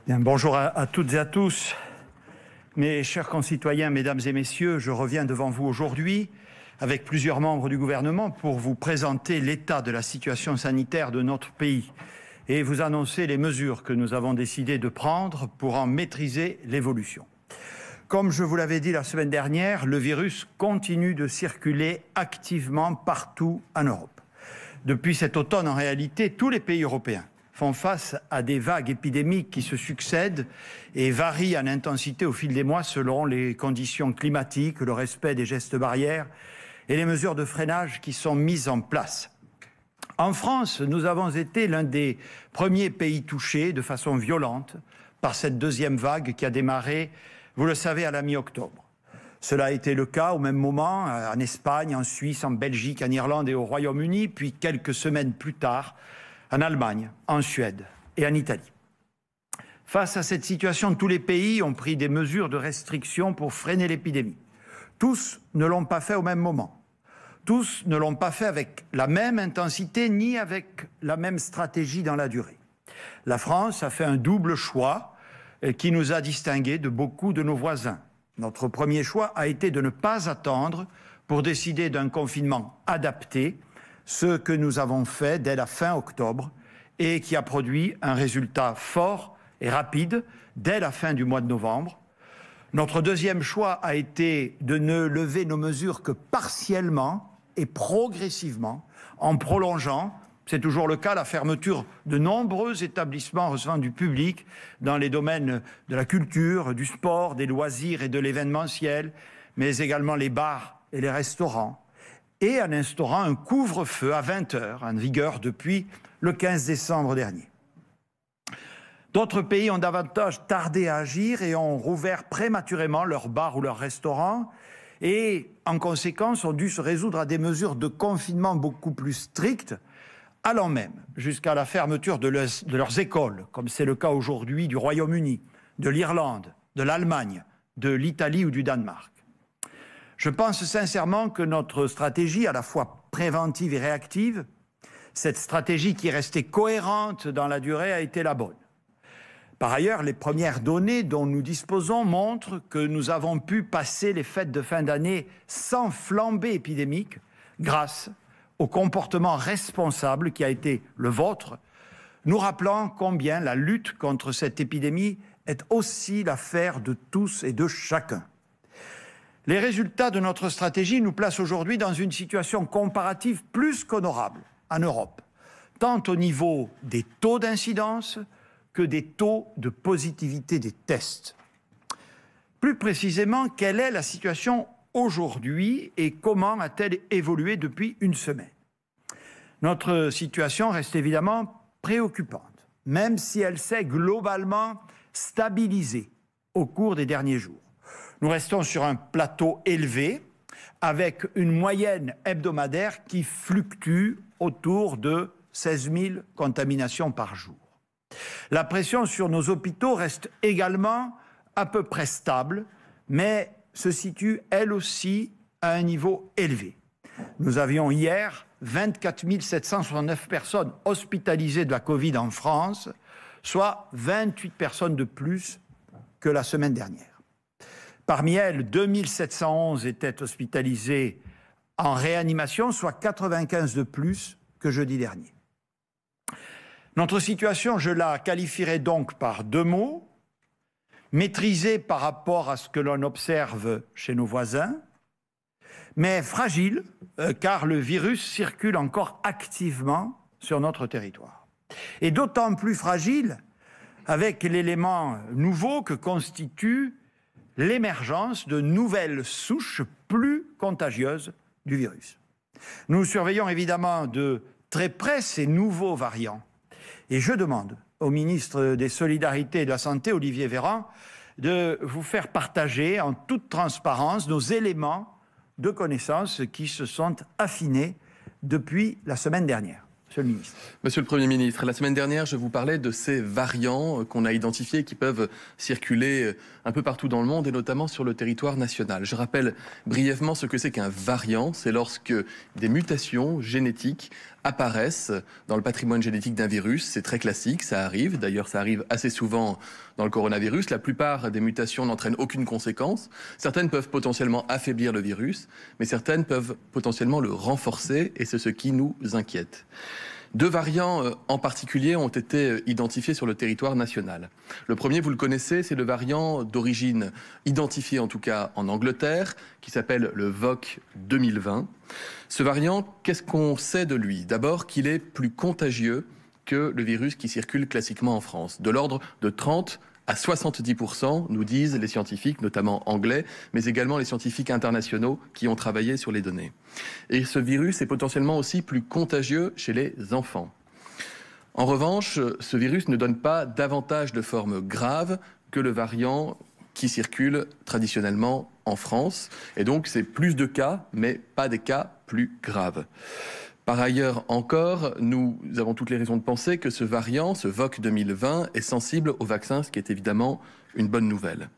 Bien, bonjour à toutes et à tous. Mes chers concitoyens, mesdames et messieurs, je reviens devant vous aujourd'hui avec plusieurs membres du gouvernement pour vous présenter l'état de la situation sanitaire de notre pays et vous annoncer les mesures que nous avons décidé de prendre pour en maîtriser l'évolution. Comme je vous l'avais dit la semaine dernière, le virus continue de circuler activement partout en Europe. Depuis cet automne, en réalité, tous les pays européens font face à des vagues épidémiques qui se succèdent et varient en intensité au fil des mois selon les conditions climatiques, le respect des gestes barrières et les mesures de freinage qui sont mises en place. En France, nous avons été l'un des premiers pays touchés de façon violente par cette deuxième vague qui a démarré, vous le savez, à la mi-octobre. Cela a été le cas au même moment en Espagne, en Suisse, en Belgique, en Irlande et au Royaume-Uni, puis quelques semaines plus tard, en Allemagne, en Suède et en Italie. Face à cette situation, tous les pays ont pris des mesures de restriction pour freiner l'épidémie. Tous ne l'ont pas fait au même moment. Tous ne l'ont pas fait avec la même intensité ni avec la même stratégie dans la durée. La France a fait un double choix qui nous a distingués de beaucoup de nos voisins. Notre premier choix a été de ne pas attendre pour décider d'un confinement adapté, ce que nous avons fait dès la fin octobre et qui a produit un résultat fort et rapide dès la fin du mois de novembre. Notre deuxième choix a été de ne lever nos mesures que partiellement et progressivement en prolongeant, c'est toujours le cas, la fermeture de nombreux établissements recevant du public dans les domaines de la culture, du sport, des loisirs et de l'événementiel, mais également les bars et les restaurants, et en instaurant un couvre-feu à 20h, en vigueur depuis le 15 décembre dernier. D'autres pays ont davantage tardé à agir et ont rouvert prématurément leurs bars ou leurs restaurants et, en conséquence, ont dû se résoudre à des mesures de confinement beaucoup plus strictes, allant même jusqu'à la fermeture de leurs écoles, comme c'est le cas aujourd'hui du Royaume-Uni, de l'Irlande, de l'Allemagne, de l'Italie ou du Danemark. Je pense sincèrement que notre stratégie, à la fois préventive et réactive, cette stratégie qui est restée cohérente dans la durée, a été la bonne. Par ailleurs, les premières données dont nous disposons montrent que nous avons pu passer les fêtes de fin d'année sans flambée épidémique grâce au comportement responsable qui a été le vôtre, nous rappelant combien la lutte contre cette épidémie est aussi l'affaire de tous et de chacun. Les résultats de notre stratégie nous placent aujourd'hui dans une situation comparative plus qu'honorable en Europe, tant au niveau des taux d'incidence que des taux de positivité des tests. Plus précisément, quelle est la situation aujourd'hui et comment a-t-elle évolué depuis une semaine? Notre situation reste évidemment préoccupante, même si elle s'est globalement stabilisée au cours des derniers jours. Nous restons sur un plateau élevé avec une moyenne hebdomadaire qui fluctue autour de 16 000 contaminations par jour. La pression sur nos hôpitaux reste également à peu près stable, mais se situe elle aussi à un niveau élevé. Nous avions hier 24 769 personnes hospitalisées de la Covid en France, soit 28 personnes de plus que la semaine dernière. Parmi elles, 2711 étaient hospitalisées en réanimation, soit 95 de plus que jeudi dernier. Notre situation, je la qualifierais donc par deux mots: maîtrisée par rapport à ce que l'on observe chez nos voisins, mais fragile, car le virus circule encore activement sur notre territoire. Et d'autant plus fragile avec l'élément nouveau que constitue l'émergence de nouvelles souches plus contagieuses du virus. Nous surveillons évidemment de très près ces nouveaux variants. Et je demande au ministre des Solidarités et de la Santé, Olivier Véran, de vous faire partager en toute transparence nos éléments de connaissance qui se sont affinés depuis la semaine dernière. Monsieur le ministre. Monsieur le Premier ministre, la semaine dernière, je vous parlais de ces variants qu'on a identifiés qui peuvent circuler un peu partout dans le monde et notamment sur le territoire national. Je rappelle brièvement ce que c'est qu'un variant. C'est lorsque des mutations génétiques apparaissent dans le patrimoine génétique d'un virus. C'est très classique, ça arrive. D'ailleurs, ça arrive assez souvent dans le coronavirus. La plupart des mutations n'entraînent aucune conséquence. Certaines peuvent potentiellement affaiblir le virus, mais certaines peuvent potentiellement le renforcer et c'est ce qui nous inquiète. 2 variants en particulier ont été identifiés sur le territoire national. Le premier, vous le connaissez, c'est le variant d'origine identifié en tout cas en Angleterre, qui s'appelle le VOC 2020. Ce variant, qu'est-ce qu'on sait de lui? D'abord qu'il est plus contagieux que le virus qui circule classiquement en France, de l'ordre de 30 à 70%, nous disent les scientifiques, notamment anglais, mais également les scientifiques internationaux qui ont travaillé sur les données. Et ce virus est potentiellement aussi plus contagieux chez les enfants. En revanche, ce virus ne donne pas davantage de formes graves que le variant qui circule traditionnellement en France. Et donc, c'est plus de cas, mais pas des cas plus graves. Par ailleurs encore, nous avons toutes les raisons de penser que ce variant, ce VOC 2020, est sensible au vaccin, ce qui est évidemment une bonne nouvelle.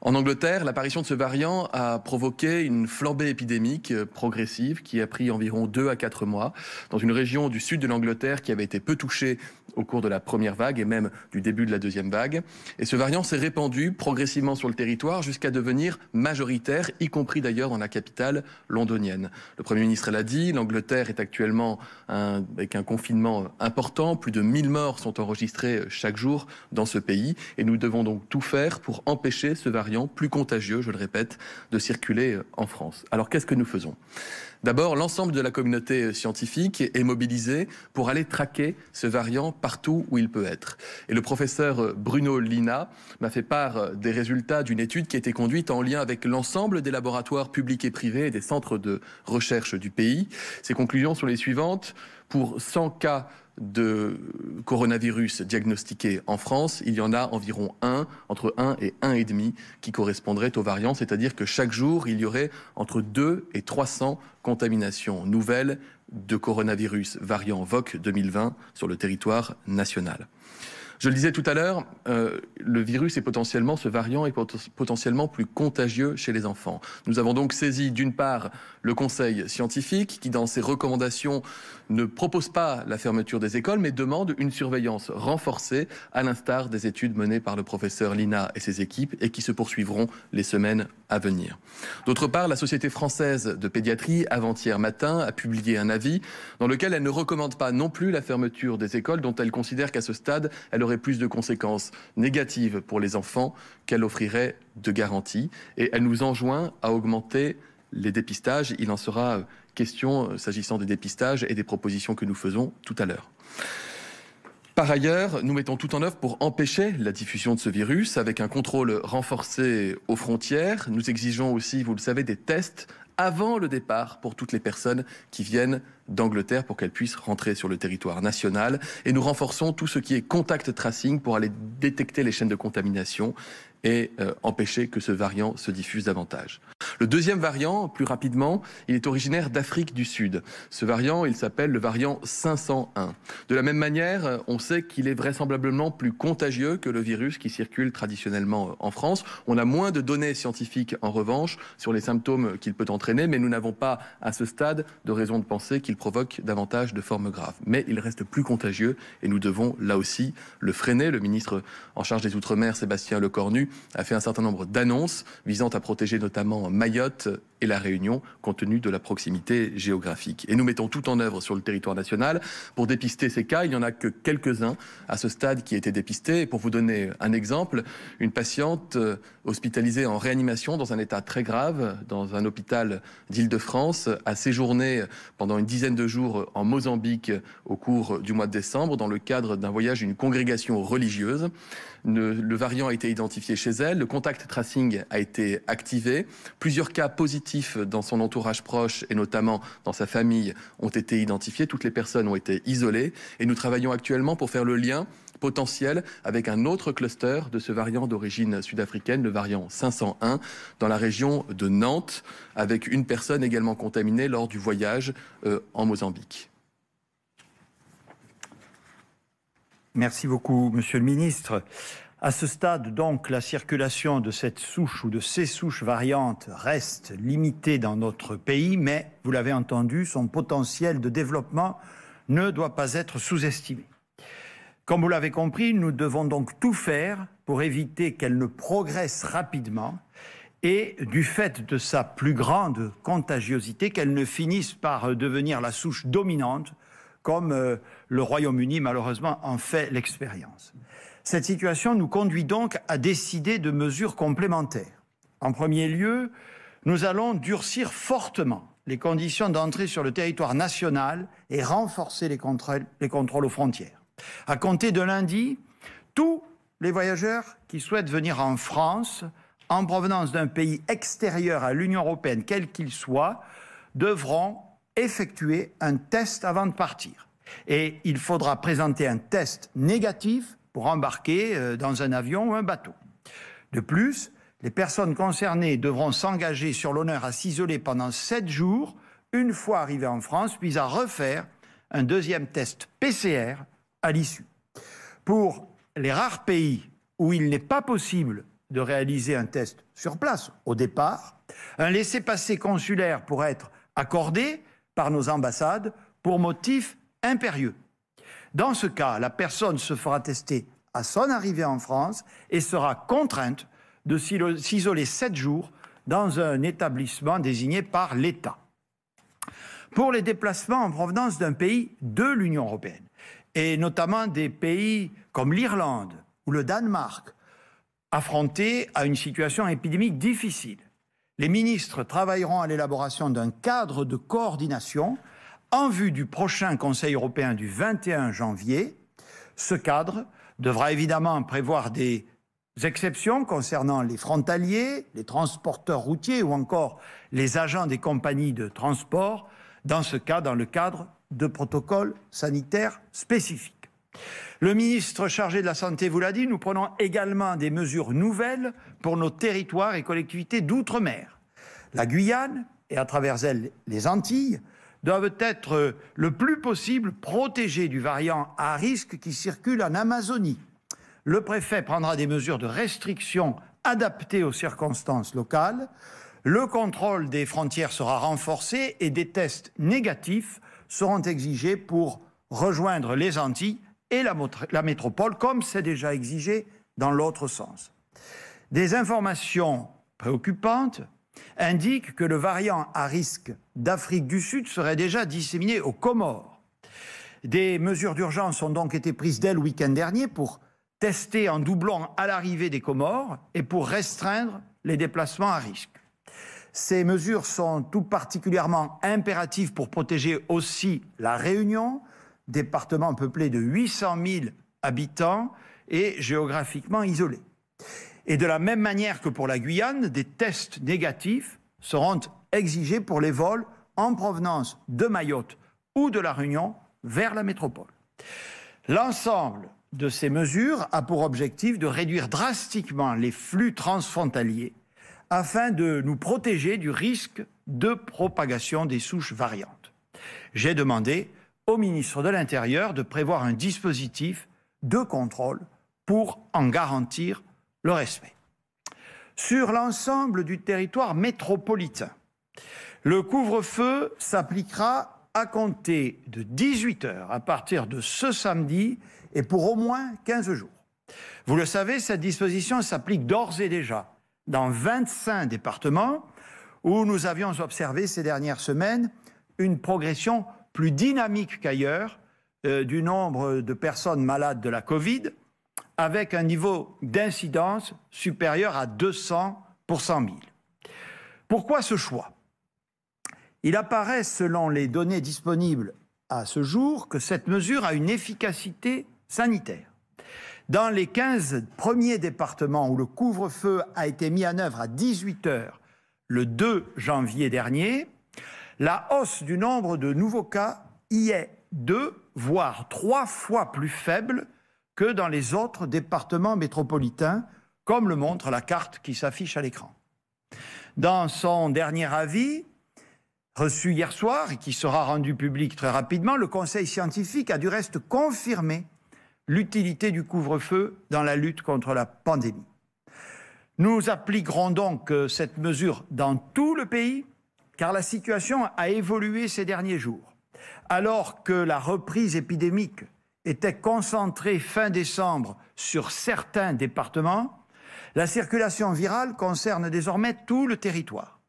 En Angleterre, l'apparition de ce variant a provoqué une flambée épidémique progressive qui a pris environ 2 à 4 mois dans une région du sud de l'Angleterre qui avait été peu touchée au cours de la première vague et même du début de la deuxième vague. Et ce variant s'est répandu progressivement sur le territoire jusqu'à devenir majoritaire, y compris d'ailleurs dans la capitale londonienne. Le Premier ministre l'a dit, l'Angleterre est actuellement avec un confinement important. Plus de 1000 morts sont enregistrés chaque jour dans ce pays et nous devons donc tout faire pour empêcher ce variant plus contagieux, je le répète, de circuler en France. Alors qu'est-ce que nous faisons ? D'abord, l'ensemble de la communauté scientifique est mobilisée pour aller traquer ce variant partout où il peut être. Et le professeur Bruno Lina m'a fait part des résultats d'une étude qui a été conduite en lien avec l'ensemble des laboratoires publics et privés et des centres de recherche du pays. Ses conclusions sont les suivantes. Pour 100 cas de coronavirus diagnostiqués en France, il y en a environ entre 1 et 1,5 qui correspondraient au variant, c'est-à-dire que chaque jour, il y aurait entre 2 et 300 contaminations nouvelles de coronavirus variant VOC 2020 sur le territoire national. Je le disais tout à l'heure, le virus est potentiellement, ce variant est potentiellement plus contagieux chez les enfants. Nous avons donc saisi d'une part le conseil scientifique qui dans ses recommandations ne propose pas la fermeture des écoles mais demande une surveillance renforcée à l'instar des études menées par le professeur Lina et ses équipes et qui se poursuivront les semaines à venir. D'autre part, la Société française de pédiatrie avant-hier matin a publié un avis dans lequel elle ne recommande pas non plus la fermeture des écoles dont elle considère qu'à ce stade, elle aurait plus de conséquences négatives pour les enfants qu'elle offrirait de garanties. Et elle nous enjoint à augmenter les dépistages. Il en sera question s'agissant des dépistages et des propositions que nous faisons tout à l'heure. Par ailleurs, nous mettons tout en œuvre pour empêcher la diffusion de ce virus avec un contrôle renforcé aux frontières. Nous exigeons aussi, vous le savez, des tests avant le départ pour toutes les personnes qui viennent d'Angleterre pour qu'elles puissent rentrer sur le territoire national. Et nous renforçons tout ce qui est contact tracing pour aller détecter les chaînes de contamination et empêcher que ce variant se diffuse davantage. Le deuxième variant, plus rapidement, il est originaire d'Afrique du Sud. Ce variant, il s'appelle le variant 501. De la même manière, on sait qu'il est vraisemblablement plus contagieux que le virus qui circule traditionnellement en France. On a moins de données scientifiques, en revanche, sur les symptômes qu'il peut entraîner, mais nous n'avons pas, à ce stade, de raison de penser qu'il provoque davantage de formes graves. Mais il reste plus contagieux et nous devons, là aussi, le freiner. Le ministre en charge des Outre-mer, Sébastien Lecornu, a fait un certain nombre d'annonces visant à protéger notamment Mayotte et la Réunion, compte tenu de la proximité géographique. Et nous mettons tout en œuvre sur le territoire national pour dépister ces cas. Il n'y en a que quelques-uns à ce stade qui étaient dépistés. Et pour vous donner un exemple, une patiente hospitalisée en réanimation dans un état très grave dans un hôpital d'Île-de-France a séjourné pendant une dizaine de jours en Mozambique au cours du mois de décembre dans le cadre d'un voyage d'une congrégation religieuse. Le variant a été identifié chez elle, le contact tracing a été activé, plusieurs cas positifs dans son entourage proche et notamment dans sa famille ont été identifiés, toutes les personnes ont été isolées et nous travaillons actuellement pour faire le lien potentiel avec un autre cluster de ce variant d'origine sud-africaine, le variant 501, dans la région de Nantes, avec une personne également contaminée lors du voyage en Mozambique. Merci beaucoup, Monsieur le Ministre. À ce stade, donc, la circulation de cette souche ou de ces souches variantes reste limitée dans notre pays, mais, vous l'avez entendu, son potentiel de développement ne doit pas être sous-estimé. Comme vous l'avez compris, nous devons donc tout faire pour éviter qu'elle ne progresse rapidement et, du fait de sa plus grande contagiosité, qu'elle ne finisse par devenir la souche dominante, comme le Royaume-Uni, malheureusement, en fait l'expérience. Cette situation nous conduit donc à décider de mesures complémentaires. En premier lieu, nous allons durcir fortement les conditions d'entrée sur le territoire national et renforcer les contrôles aux frontières. À compter de lundi, tous les voyageurs qui souhaitent venir en France en provenance d'un pays extérieur à l'Union européenne, quel qu'il soit, devront effectuer un test avant de partir. Et il faudra présenter un test négatif pour embarquer dans un avion ou un bateau. De plus, les personnes concernées devront s'engager sur l'honneur à s'isoler pendant 7 jours, une fois arrivées en France, puis à refaire un deuxième test PCR à l'issue. Pour les rares pays où il n'est pas possible de réaliser un test sur place au départ, un laissez-passer consulaire pourrait être accordé par nos ambassades pour motif impérieux. Dans ce cas, la personne se fera tester à son arrivée en France et sera contrainte de s'isoler 7 jours dans un établissement désigné par l'État. Pour les déplacements en provenance d'un pays de l'Union européenne, et notamment des pays comme l'Irlande ou le Danemark, affrontés à une situation épidémique difficile, les ministres travailleront à l'élaboration d'un cadre de coordination en vue du prochain Conseil européen du 21 janvier. Ce cadre devra évidemment prévoir des exceptions concernant les frontaliers, les transporteurs routiers ou encore les agents des compagnies de transport, dans ce cas dans le cadre de protocoles sanitaires spécifiques. Le ministre chargé de la Santé vous l'a dit, nous prenons également des mesures nouvelles pour nos territoires et collectivités d'outre-mer. La Guyane, et à travers elle les Antilles, doivent être le plus possible protégés du variant à risque qui circule en Amazonie. Le préfet prendra des mesures de restriction adaptées aux circonstances locales. Le contrôle des frontières sera renforcé et des tests négatifs seront exigés pour rejoindre les Antilles et la métropole, comme c'est déjà exigé dans l'autre sens. Des informations préoccupantes indiquent que le variant à risque d'Afrique du Sud serait déjà disséminé aux Comores. Des mesures d'urgence ont donc été prises dès le week-end dernier pour tester en doublon à l'arrivée des Comores et pour restreindre les déplacements à risque. Ces mesures sont tout particulièrement impératives pour protéger aussi la Réunion, département peuplé de 800 000 habitants et géographiquement isolé. Et de la même manière que pour la Guyane, des tests négatifs seront exigés pour les vols en provenance de Mayotte ou de la Réunion vers la métropole. L'ensemble de ces mesures a pour objectif de réduire drastiquement les flux transfrontaliers afin de nous protéger du risque de propagation des souches variantes. J'ai demandé au ministre de l'Intérieur de prévoir un dispositif de contrôle pour en garantir le respect. Sur l'ensemble du territoire métropolitain, le couvre-feu s'appliquera à compter de 18 h à partir de ce samedi et pour au moins 15 jours. Vous le savez, cette disposition s'applique d'ores et déjà dans 25 départements où nous avions observé ces dernières semaines une progression plus dynamique qu'ailleurs du nombre de personnes malades de la Covid, avec un niveau d'incidence supérieur à 200 pour 100 000. Pourquoi ce choix ? Il apparaît, selon les données disponibles à ce jour, que cette mesure a une efficacité sanitaire. Dans les 15 premiers départements où le couvre-feu a été mis en œuvre à 18 h le 2 janvier dernier, la hausse du nombre de nouveaux cas y est 2, voire 3 fois plus faible que dans les autres départements métropolitains, comme le montre la carte qui s'affiche à l'écran. Dans son dernier avis, reçu hier soir et qui sera rendu public très rapidement, le Conseil scientifique a du reste confirmé l'utilité du couvre-feu dans la lutte contre la pandémie. Nous appliquerons donc cette mesure dans tout le pays, car la situation a évolué ces derniers jours. Alors que la reprise épidémique était concentrée fin décembre sur certains départements, la circulation virale concerne désormais tout le territoire.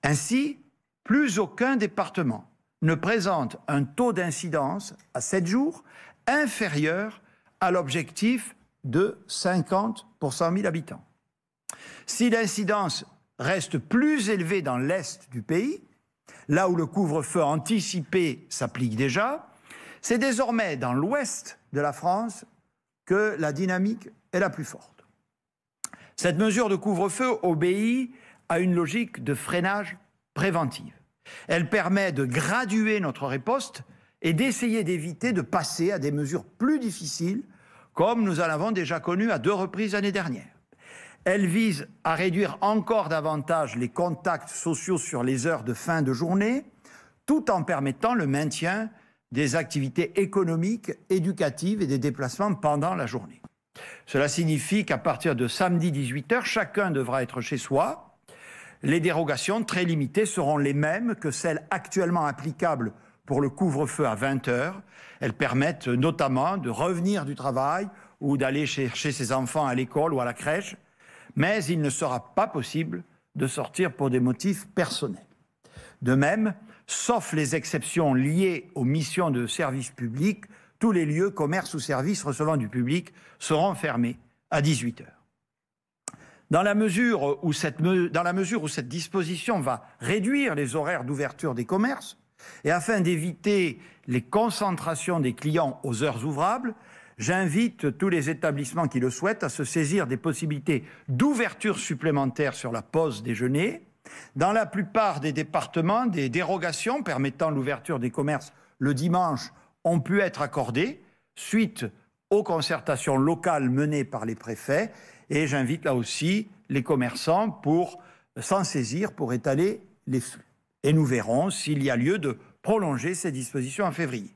Ainsi, plus aucun département ne présente un taux d'incidence à 7 jours inférieur à l'objectif de 50 pour 100 000 habitants. Si l'incidence reste plus élevée dans l'est du pays, là où le couvre-feu anticipé s'applique déjà, c'est désormais dans l'ouest de la France que la dynamique est la plus forte. Cette mesure de couvre-feu obéit à une logique de freinage préventive. Elle permet de graduer notre riposte et d'essayer d'éviter de passer à des mesures plus difficiles, comme nous en avons déjà connu à 2 reprises l'année dernière. Elle vise à réduire encore davantage les contacts sociaux sur les heures de fin de journée, tout en permettant le maintien des activités économiques, éducatives et des déplacements pendant la journée. Cela signifie qu'à partir de samedi 18h, chacun devra être chez soi. Les dérogations très limitées seront les mêmes que celles actuellement applicables pour le couvre-feu à 20h. Elles permettent notamment de revenir du travail ou d'aller chercher ses enfants à l'école ou à la crèche, mais il ne sera pas possible de sortir pour des motifs personnels. De même, sauf les exceptions liées aux missions de service public, tous les lieux, commerces ou services recevant du public seront fermés à 18h. Dans la mesure où cette disposition va réduire les horaires d'ouverture des commerces, et afin d'éviter les concentrations des clients aux heures ouvrables, j'invite tous les établissements qui le souhaitent à se saisir des possibilités d'ouverture supplémentaires sur la pause déjeuner. Dans la plupart des départements, des dérogations permettant l'ouverture des commerces le dimanche ont pu être accordées suite aux concertations locales menées par les préfets. Et j'invite là aussi les commerçants pour s'en saisir, pour étaler les flux. Et nous verrons s'il y a lieu de prolonger ces dispositions en février.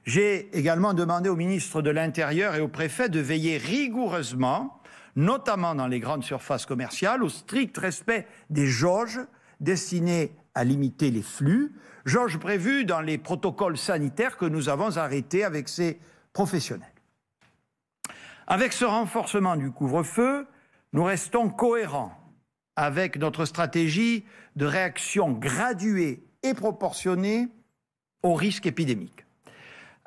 J'ai également demandé au ministre de l'Intérieur et au préfet de veiller rigoureusement, notamment dans les grandes surfaces commerciales, au strict respect des jauges destinées à limiter les flux, jauges prévues dans les protocoles sanitaires que nous avons arrêtés avec ces professionnels. Avec ce renforcement du couvre-feu, nous restons cohérents avec notre stratégie de réaction graduée et proportionnée au risque épidémique.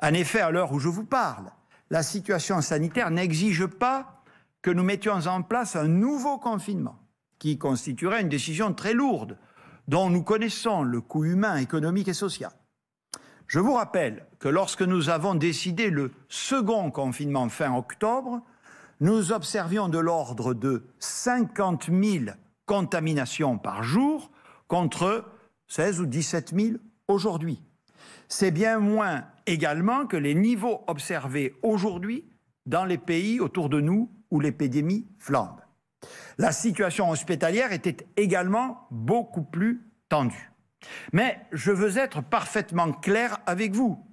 En effet, à l'heure où je vous parle, la situation sanitaire n'exige pas que nous mettions en place un nouveau confinement, qui constituerait une décision très lourde, dont nous connaissons le coût humain, économique et social. Je vous rappelle que lorsque nous avons décidé le second confinement fin octobre, nous observions de l'ordre de 50 000 contaminations par jour contre 16 ou 17 000 aujourd'hui. C'est bien moins également que les niveaux observés aujourd'hui dans les pays autour de nous où l'épidémie flambe. La situation hospitalière était également beaucoup plus tendue. Mais je veux être parfaitement clair avec vous.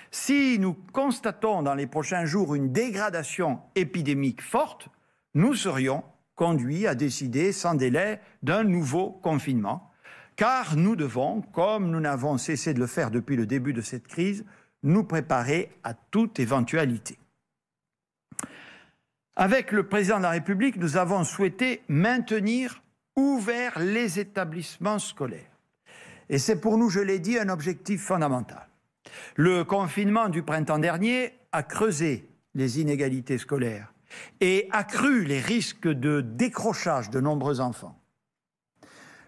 Si nous constatons dans les prochains jours une dégradation épidémique forte, nous serions conduits à décider sans délai d'un nouveau confinement, car nous devons, comme nous n'avons cessé de le faire depuis le début de cette crise, nous préparer à toute éventualité. Avec le président de la République, nous avons souhaité maintenir ouverts les établissements scolaires. Et c'est pour nous, je l'ai dit, un objectif fondamental. Le confinement du printemps dernier a creusé les inégalités scolaires et accru les risques de décrochage de nombreux enfants.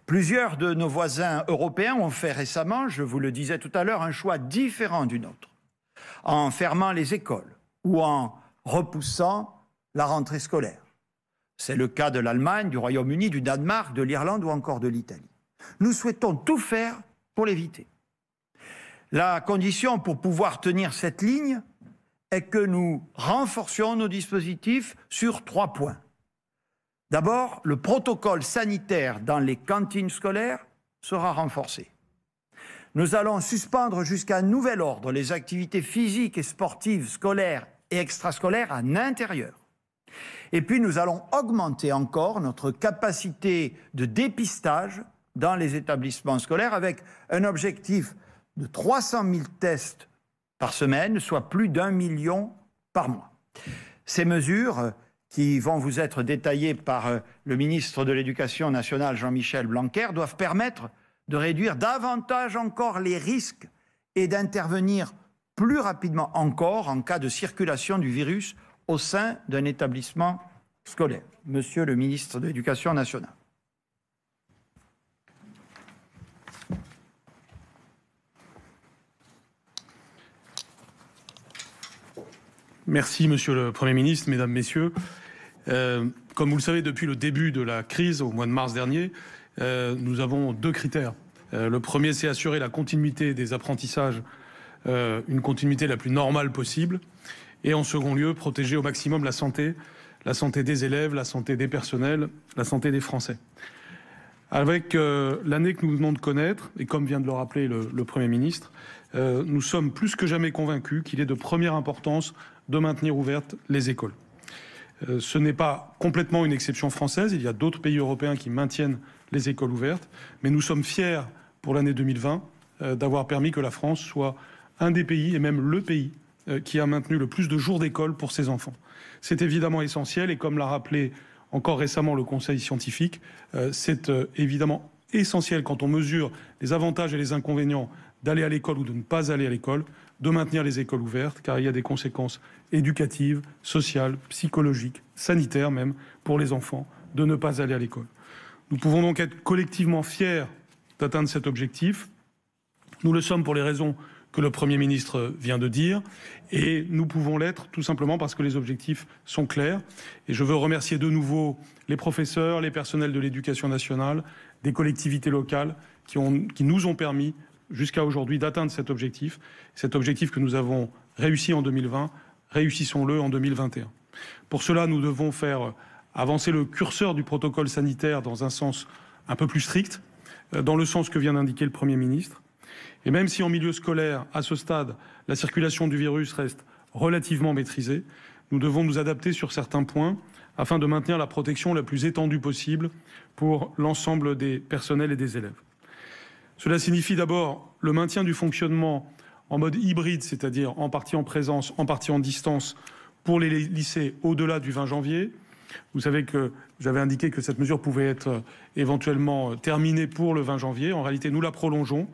Plusieurs de nos voisins européens ont fait récemment, je vous le disais tout à l'heure, un choix différent du nôtre, en fermant les écoles ou en repoussant la rentrée scolaire. C'est le cas de l'Allemagne, du Royaume-Uni, du Danemark, de l'Irlande ou encore de l'Italie. Nous souhaitons tout faire pour l'éviter. La condition pour pouvoir tenir cette ligne est que nous renforcions nos dispositifs sur 3 points. D'abord, le protocole sanitaire dans les cantines scolaires sera renforcé. Nous allons suspendre jusqu'à nouvel ordre les activités physiques et sportives scolaires et extrascolaire en intérieur. Et puis nous allons augmenter encore notre capacité de dépistage dans les établissements scolaires avec un objectif de 300 000 tests par semaine, soit plus d'1 million par mois. Ces mesures, qui vont vous être détaillées par le ministre de l'Éducation nationale, Jean-Michel Blanquer, doivent permettre de réduire davantage encore les risques et d'intervenir plus rapidement encore en cas de circulation du virus au sein d'un établissement scolaire. Monsieur le ministre de l'Éducation nationale. Merci, Monsieur le Premier ministre, Mesdames, Messieurs. Comme vous le savez, depuis le début de la crise, au mois de mars dernier, nous avons 2 critères. Le premier, c'est assurer la continuité des apprentissages, une continuité la plus normale possible. Et en second lieu, protéger au maximum la santé des élèves, la santé des personnels, la santé des Français. Avec l'année que nous venons de connaître, et comme vient de le rappeler le Premier ministre, nous sommes plus que jamais convaincus qu'il est de première importance de maintenir ouvertes les écoles. Ce n'est pas complètement une exception française, il y a d'autres pays européens qui maintiennent les écoles ouvertes, mais nous sommes fiers pour l'année 2020 d'avoir permis que la France soit un des pays, et même le pays, qui a maintenu le plus de jours d'école pour ses enfants. C'est évidemment essentiel et comme l'a rappelé encore récemment le Conseil scientifique, c'est évidemment essentiel quand on mesure les avantages et les inconvénients d'aller à l'école ou de ne pas aller à l'école, de maintenir les écoles ouvertes, car il y a des conséquences éducatives, sociales, psychologiques, sanitaires même, pour les enfants, de ne pas aller à l'école. Nous pouvons donc être collectivement fiers d'atteindre cet objectif. Nous le sommes pour les raisons que le Premier ministre vient de dire, et nous pouvons l'être tout simplement parce que les objectifs sont clairs. Et je veux remercier de nouveau les professeurs, les personnels de l'éducation nationale, des collectivités locales qui nous ont permis jusqu'à aujourd'hui d'atteindre cet objectif que nous avons réussi en 2020, réussissons-le en 2021. Pour cela, nous devons faire avancer le curseur du protocole sanitaire dans un sens un peu plus strict, dans le sens que vient d'indiquer le Premier ministre. Et même si en milieu scolaire, à ce stade, la circulation du virus reste relativement maîtrisée, nous devons nous adapter sur certains points afin de maintenir la protection la plus étendue possible pour l'ensemble des personnels et des élèves. Cela signifie d'abord le maintien du fonctionnement en mode hybride, c'est-à-dire en partie en présence, en partie en distance, pour les lycées au-delà du 20 janvier. Vous savez que j'avais indiqué que cette mesure pouvait être éventuellement terminée pour le 20 janvier. En réalité, nous la prolongeons,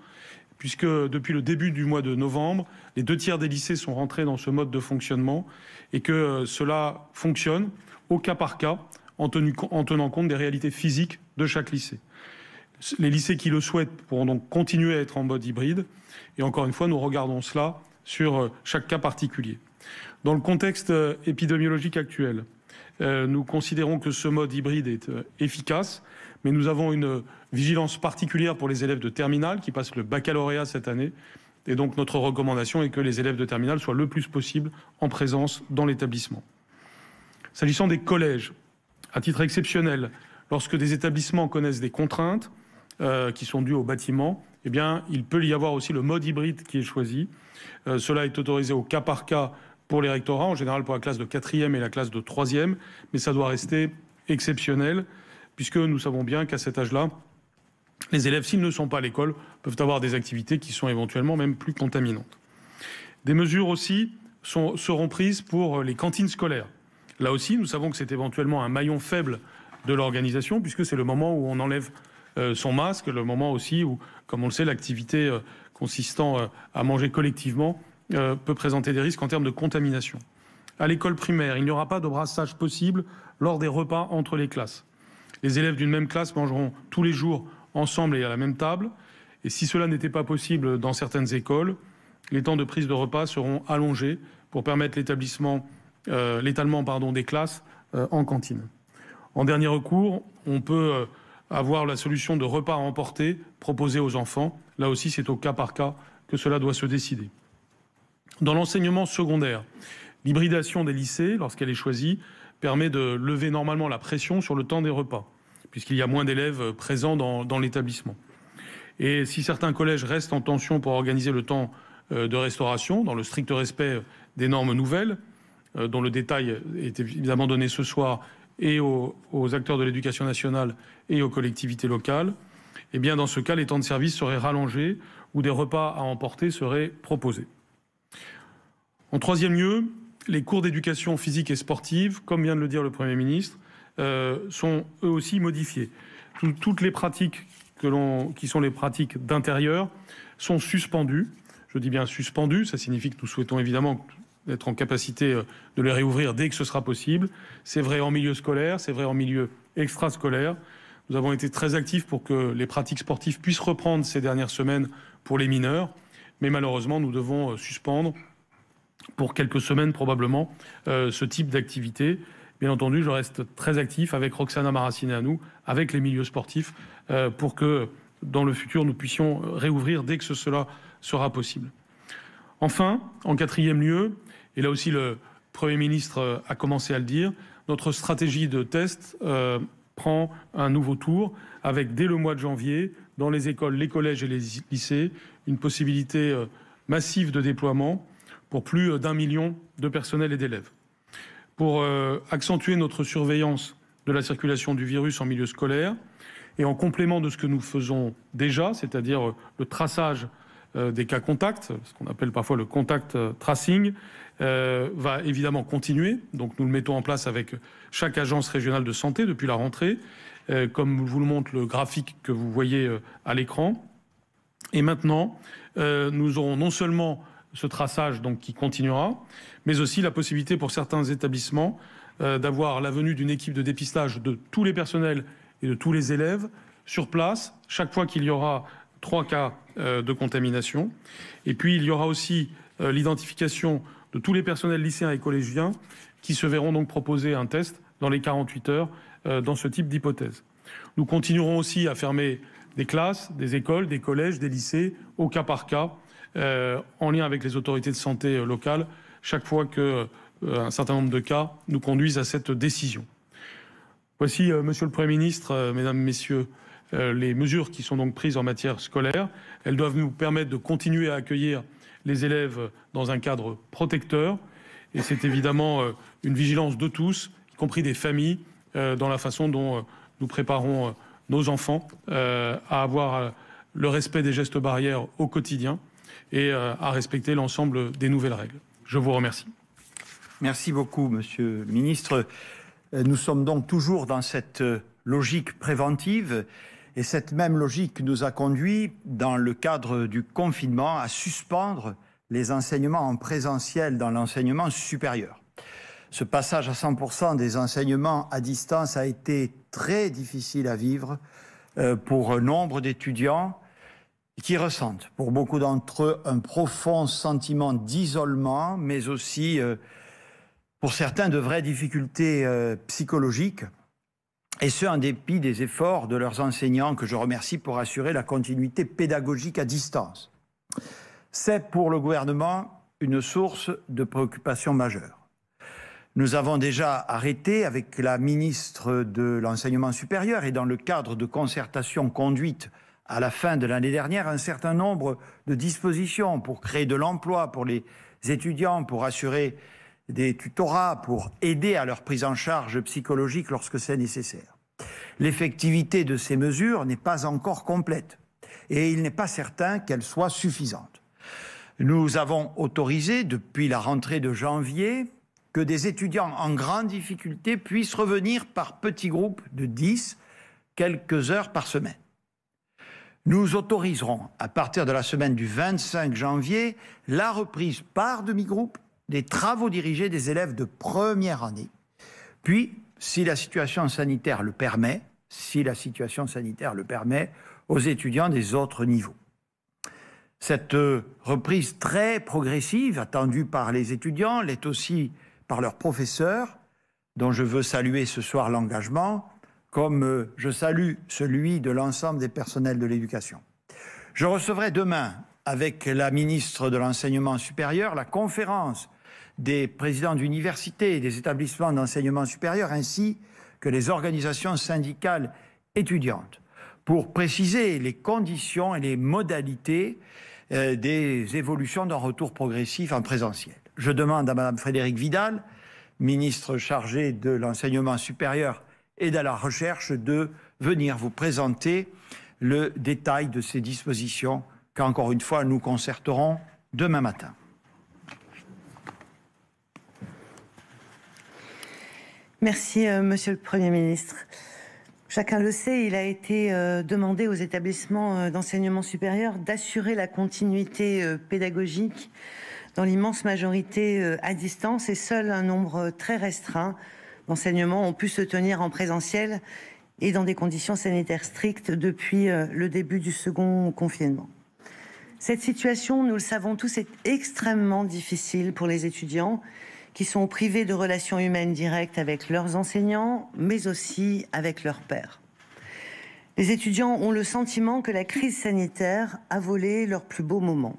puisque depuis le début du mois de novembre, les 2/3 des lycées sont rentrés dans ce mode de fonctionnement et que cela fonctionne au cas par cas en tenant compte des réalités physiques de chaque lycée. Les lycées qui le souhaitent pourront donc continuer à être en mode hybride. Et encore une fois, nous regardons cela sur chaque cas particulier. Dans le contexte épidémiologique actuel, nous considérons que ce mode hybride est efficace, mais nous avons une vigilance particulière pour les élèves de terminale qui passent le baccalauréat cette année. Et donc notre recommandation est que les élèves de terminale soient le plus possible en présence dans l'établissement. S'agissant des collèges, à titre exceptionnel, lorsque des établissements connaissent des contraintes, qui sont dues au bâtiment, eh bien, il peut y avoir aussi le mode hybride qui est choisi. Cela est autorisé au cas par cas pour les rectorats, en général pour la classe de 4e et la classe de 3e, mais ça doit rester exceptionnel, puisque nous savons bien qu'à cet âge-là, les élèves, s'ils ne sont pas à l'école, peuvent avoir des activités qui sont éventuellement même plus contaminantes. Des mesures aussi seront prises pour les cantines scolaires. Là aussi, nous savons que c'est éventuellement un maillon faible de l'organisation, puisque c'est le moment où on enlève son masque, le moment aussi où, comme on le sait, l'activité consistant à manger collectivement peut présenter des risques en termes de contamination. À l'école primaire, il n'y aura pas de brassage possible lors des repas entre les classes. Les élèves d'une même classe mangeront tous les jours ensemble et à la même table. Et si cela n'était pas possible dans certaines écoles, les temps de prise de repas seront allongés pour permettre l'étalement des classes en cantine. En dernier recours, on peut avoir la solution de repas à emporter proposée aux enfants. Là aussi, c'est au cas par cas que cela doit se décider. Dans l'enseignement secondaire, l'hybridation des lycées, lorsqu'elle est choisie, permet de lever normalement la pression sur le temps des repas, puisqu'il y a moins d'élèves présents dans l'établissement. Et si certains collèges restent en tension pour organiser le temps de restauration, dans le strict respect des normes nouvelles, dont le détail est évidemment donné ce soir, et aux acteurs de l'éducation nationale et aux collectivités locales, eh bien dans ce cas, les temps de service seraient rallongés ou des repas à emporter seraient proposés. En troisième lieu, les cours d'éducation physique et sportive, comme vient de le dire le Premier ministre, sont eux aussi modifiés. Toutes les pratiques qui sont les pratiques d'intérieur sont suspendues. Je dis bien suspendues, ça signifie que nous souhaitons évidemment être en capacité de les réouvrir dès que ce sera possible. C'est vrai en milieu scolaire, c'est vrai en milieu extrascolaire. Nous avons été très actifs pour que les pratiques sportives puissent reprendre ces dernières semaines pour les mineurs, mais malheureusement nous devons suspendre pour quelques semaines probablement ce type d'activité. Bien entendu, je reste très actif avec Roxana Maracineanu, avec les milieux sportifs, pour que dans le futur nous puissions réouvrir dès que cela sera possible. Enfin, en quatrième lieu, et là aussi le Premier ministre a commencé à le dire, notre stratégie de test prend un nouveau tour avec dès le mois de janvier, dans les écoles, les collèges et les lycées, une possibilité massive de déploiement pour plus d'1 million de personnels et d'élèves. Pour accentuer notre surveillance de la circulation du virus en milieu scolaire et en complément de ce que nous faisons déjà, c'est-à-dire le traçage des cas contacts, ce qu'on appelle parfois le contact tracing, va évidemment continuer. Donc nous le mettons en place avec chaque agence régionale de santé depuis la rentrée, comme vous le montre le graphique que vous voyez à l'écran. Et maintenant, nous aurons non seulement ce traçage donc, qui continuera, mais aussi la possibilité pour certains établissements d'avoir la venue d'une équipe de dépistage de tous les personnels et de tous les élèves sur place, chaque fois qu'il y aura 3 cas de contamination. Et puis il y aura aussi l'identification de tous les personnels lycéens et collégiens qui se verront donc proposer un test dans les 48 heures dans ce type d'hypothèse. Nous continuerons aussi à fermer des classes, des écoles, des collèges, des lycées, au cas par cas, en lien avec les autorités de santé locales, chaque fois qu'un certain nombre de cas nous conduisent à cette décision. Voici, Monsieur le Premier ministre, Mesdames, Messieurs, les mesures qui sont donc prises en matière scolaire. Elles doivent nous permettre de continuer à accueillir les élèves dans un cadre protecteur. Et c'est évidemment une vigilance de tous, y compris des familles, dans la façon dont nous préparons nos enfants à avoir le respect des gestes barrières au quotidien et à respecter l'ensemble des nouvelles règles. Je vous remercie. Merci beaucoup, Monsieur le Ministre. Nous sommes donc toujours dans cette logique préventive et cette même logique nous a conduit, dans le cadre du confinement, à suspendre les enseignements en présentiel dans l'enseignement supérieur. Ce passage à 100% des enseignements à distance a été très difficile à vivre pour nombre d'étudiants qui ressentent, pour beaucoup d'entre eux, un profond sentiment d'isolement, mais aussi, pour certains, de vraies difficultés psychologiques, et ce, en dépit des efforts de leurs enseignants, que je remercie pour assurer la continuité pédagogique à distance. C'est pour le gouvernement une source de préoccupation majeure. Nous avons déjà arrêté avec la ministre de l'Enseignement supérieur et dans le cadre de concertations conduites à la fin de l'année dernière un certain nombre de dispositions pour créer de l'emploi pour les étudiants, pour assurer des tutorats, pour aider à leur prise en charge psychologique lorsque c'est nécessaire. L'effectivité de ces mesures n'est pas encore complète et il n'est pas certain qu'elle soit suffisante. Nous avons autorisé depuis la rentrée de janvier que des étudiants en grande difficulté puissent revenir par petits groupes de 10, quelques heures par semaine. Nous autoriserons, à partir de la semaine du 25 janvier, la reprise par demi-groupe des travaux dirigés des élèves de première année. Puis, si la situation sanitaire le permet, aux étudiants des autres niveaux. Cette reprise très progressive, attendue par les étudiants, l'est aussi par leurs professeurs, dont je veux saluer ce soir l'engagement, comme je salue celui de l'ensemble des personnels de l'éducation. Je recevrai demain, avec la ministre de l'Enseignement supérieur, la conférence des présidents d'universités et des établissements d'enseignement supérieur, ainsi que les organisations syndicales étudiantes, pour préciser les conditions et les modalités des évolutions d'un retour progressif en présentiel. Je demande à Mme Frédérique Vidal ministre chargé de l'enseignement supérieur et de la recherche, de venir vous présenter le détail de ces dispositions qu'encore une fois nous concerterons demain matin. Merci, Monsieur le Premier ministre. Chacun le sait, il a été demandé aux établissements d'enseignement supérieur d'assurer la continuité pédagogique dans l'immense majorité à distance, et seul un nombre très restreint d'enseignements ont pu se tenir en présentiel et dans des conditions sanitaires strictes depuis le début du second confinement. Cette situation, nous le savons tous, est extrêmement difficile pour les étudiants qui sont privés de relations humaines directes avec leurs enseignants, mais aussi avec leurs pairs. Les étudiants ont le sentiment que la crise sanitaire a volé leurs plus beaux moments.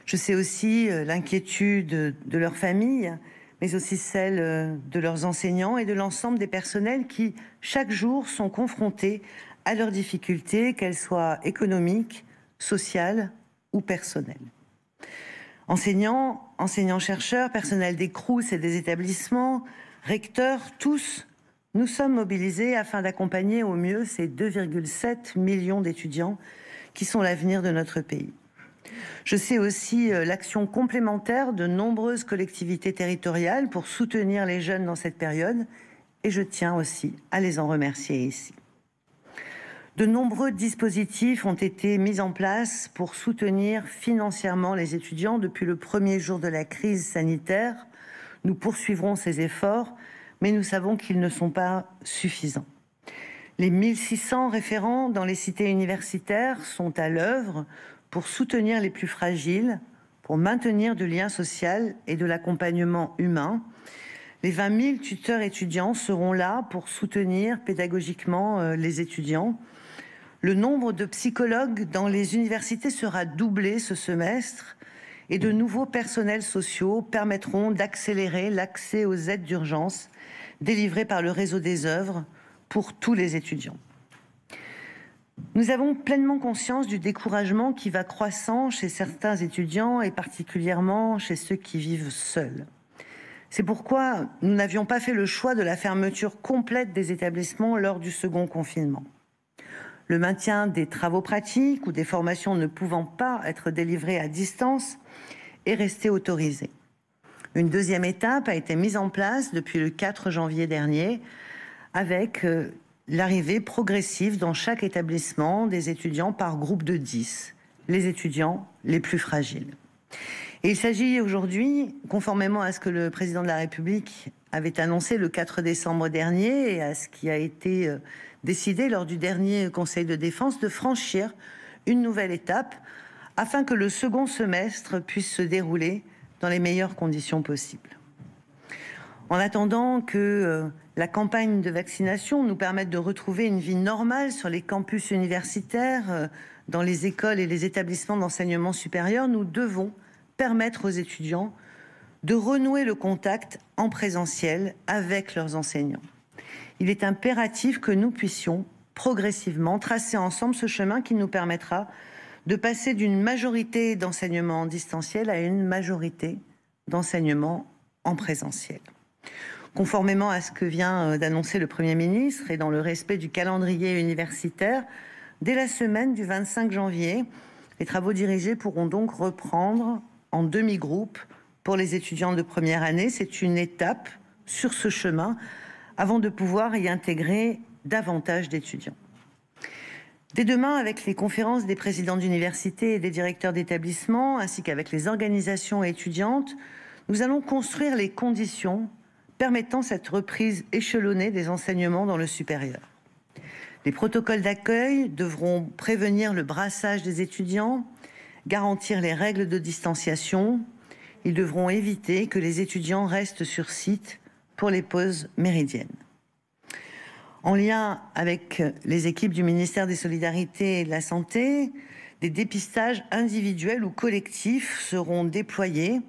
Je sais aussi l'inquiétude de leurs familles, mais aussi celle de leurs enseignants et de l'ensemble des personnels qui, chaque jour, sont confrontés à leurs difficultés, qu'elles soient économiques, sociales ou personnelles. Enseignants, enseignants-chercheurs, personnel des Crous et des établissements, recteurs, tous, nous sommes mobilisés afin d'accompagner au mieux ces 2,7 millions d'étudiants qui sont l'avenir de notre pays. Je sais aussi l'action complémentaire de nombreuses collectivités territoriales pour soutenir les jeunes dans cette période, et je tiens aussi à les en remercier ici. De nombreux dispositifs ont été mis en place pour soutenir financièrement les étudiants depuis le premier jour de la crise sanitaire. Nous poursuivrons ces efforts, mais nous savons qu'ils ne sont pas suffisants. Les 1600 référents dans les cités universitaires sont à l'œuvre pour soutenir les plus fragiles, pour maintenir du lien social et de l'accompagnement humain. Les 20 000 tuteurs étudiants seront là pour soutenir pédagogiquement les étudiants. Le nombre de psychologues dans les universités sera doublé ce semestre et de nouveaux personnels sociaux permettront d'accélérer l'accès aux aides d'urgence délivrées par le réseau des œuvres pour tous les étudiants. Nous avons pleinement conscience du découragement qui va croissant chez certains étudiants et particulièrement chez ceux qui vivent seuls. C'est pourquoi nous n'avions pas fait le choix de la fermeture complète des établissements lors du second confinement. Le maintien des travaux pratiques ou des formations ne pouvant pas être délivrées à distance est resté autorisé. Une deuxième étape a été mise en place depuis le 4 janvier dernier avec l'arrivée progressive dans chaque établissement des étudiants par groupe de 10, les étudiants les plus fragiles. Et il s'agit aujourd'hui, conformément à ce que le président de la République avait annoncé le 4 décembre dernier et à ce qui a été décidé lors du dernier Conseil de défense, de franchir une nouvelle étape afin que le second semestre puisse se dérouler dans les meilleures conditions possibles. En attendant que la campagne de vaccination nous permette de retrouver une vie normale sur les campus universitaires, dans les écoles et les établissements d'enseignement supérieur, nous devons permettre aux étudiants de renouer le contact en présentiel avec leurs enseignants. Il est impératif que nous puissions progressivement tracer ensemble ce chemin qui nous permettra de passer d'une majorité d'enseignement en distanciel à une majorité d'enseignement en présentiel. Conformément à ce que vient d'annoncer le Premier ministre et dans le respect du calendrier universitaire, dès la semaine du 25 janvier, les travaux dirigés pourront donc reprendre en demi-groupe pour les étudiants de première année. C'est une étape sur ce chemin avant de pouvoir y intégrer davantage d'étudiants. Dès demain, avec les conférences des présidents d'université et des directeurs d'établissements, ainsi qu'avec les organisations étudiantes, nous allons construire les conditions permettant cette reprise échelonnée des enseignements dans le supérieur. Les protocoles d'accueil devront prévenir le brassage des étudiants, garantir les règles de distanciation. Ils devront éviter que les étudiants restent sur site pour les pauses méridiennes. En lien avec les équipes du ministère des Solidarités et de la Santé, des dépistages individuels ou collectifs seront déployés.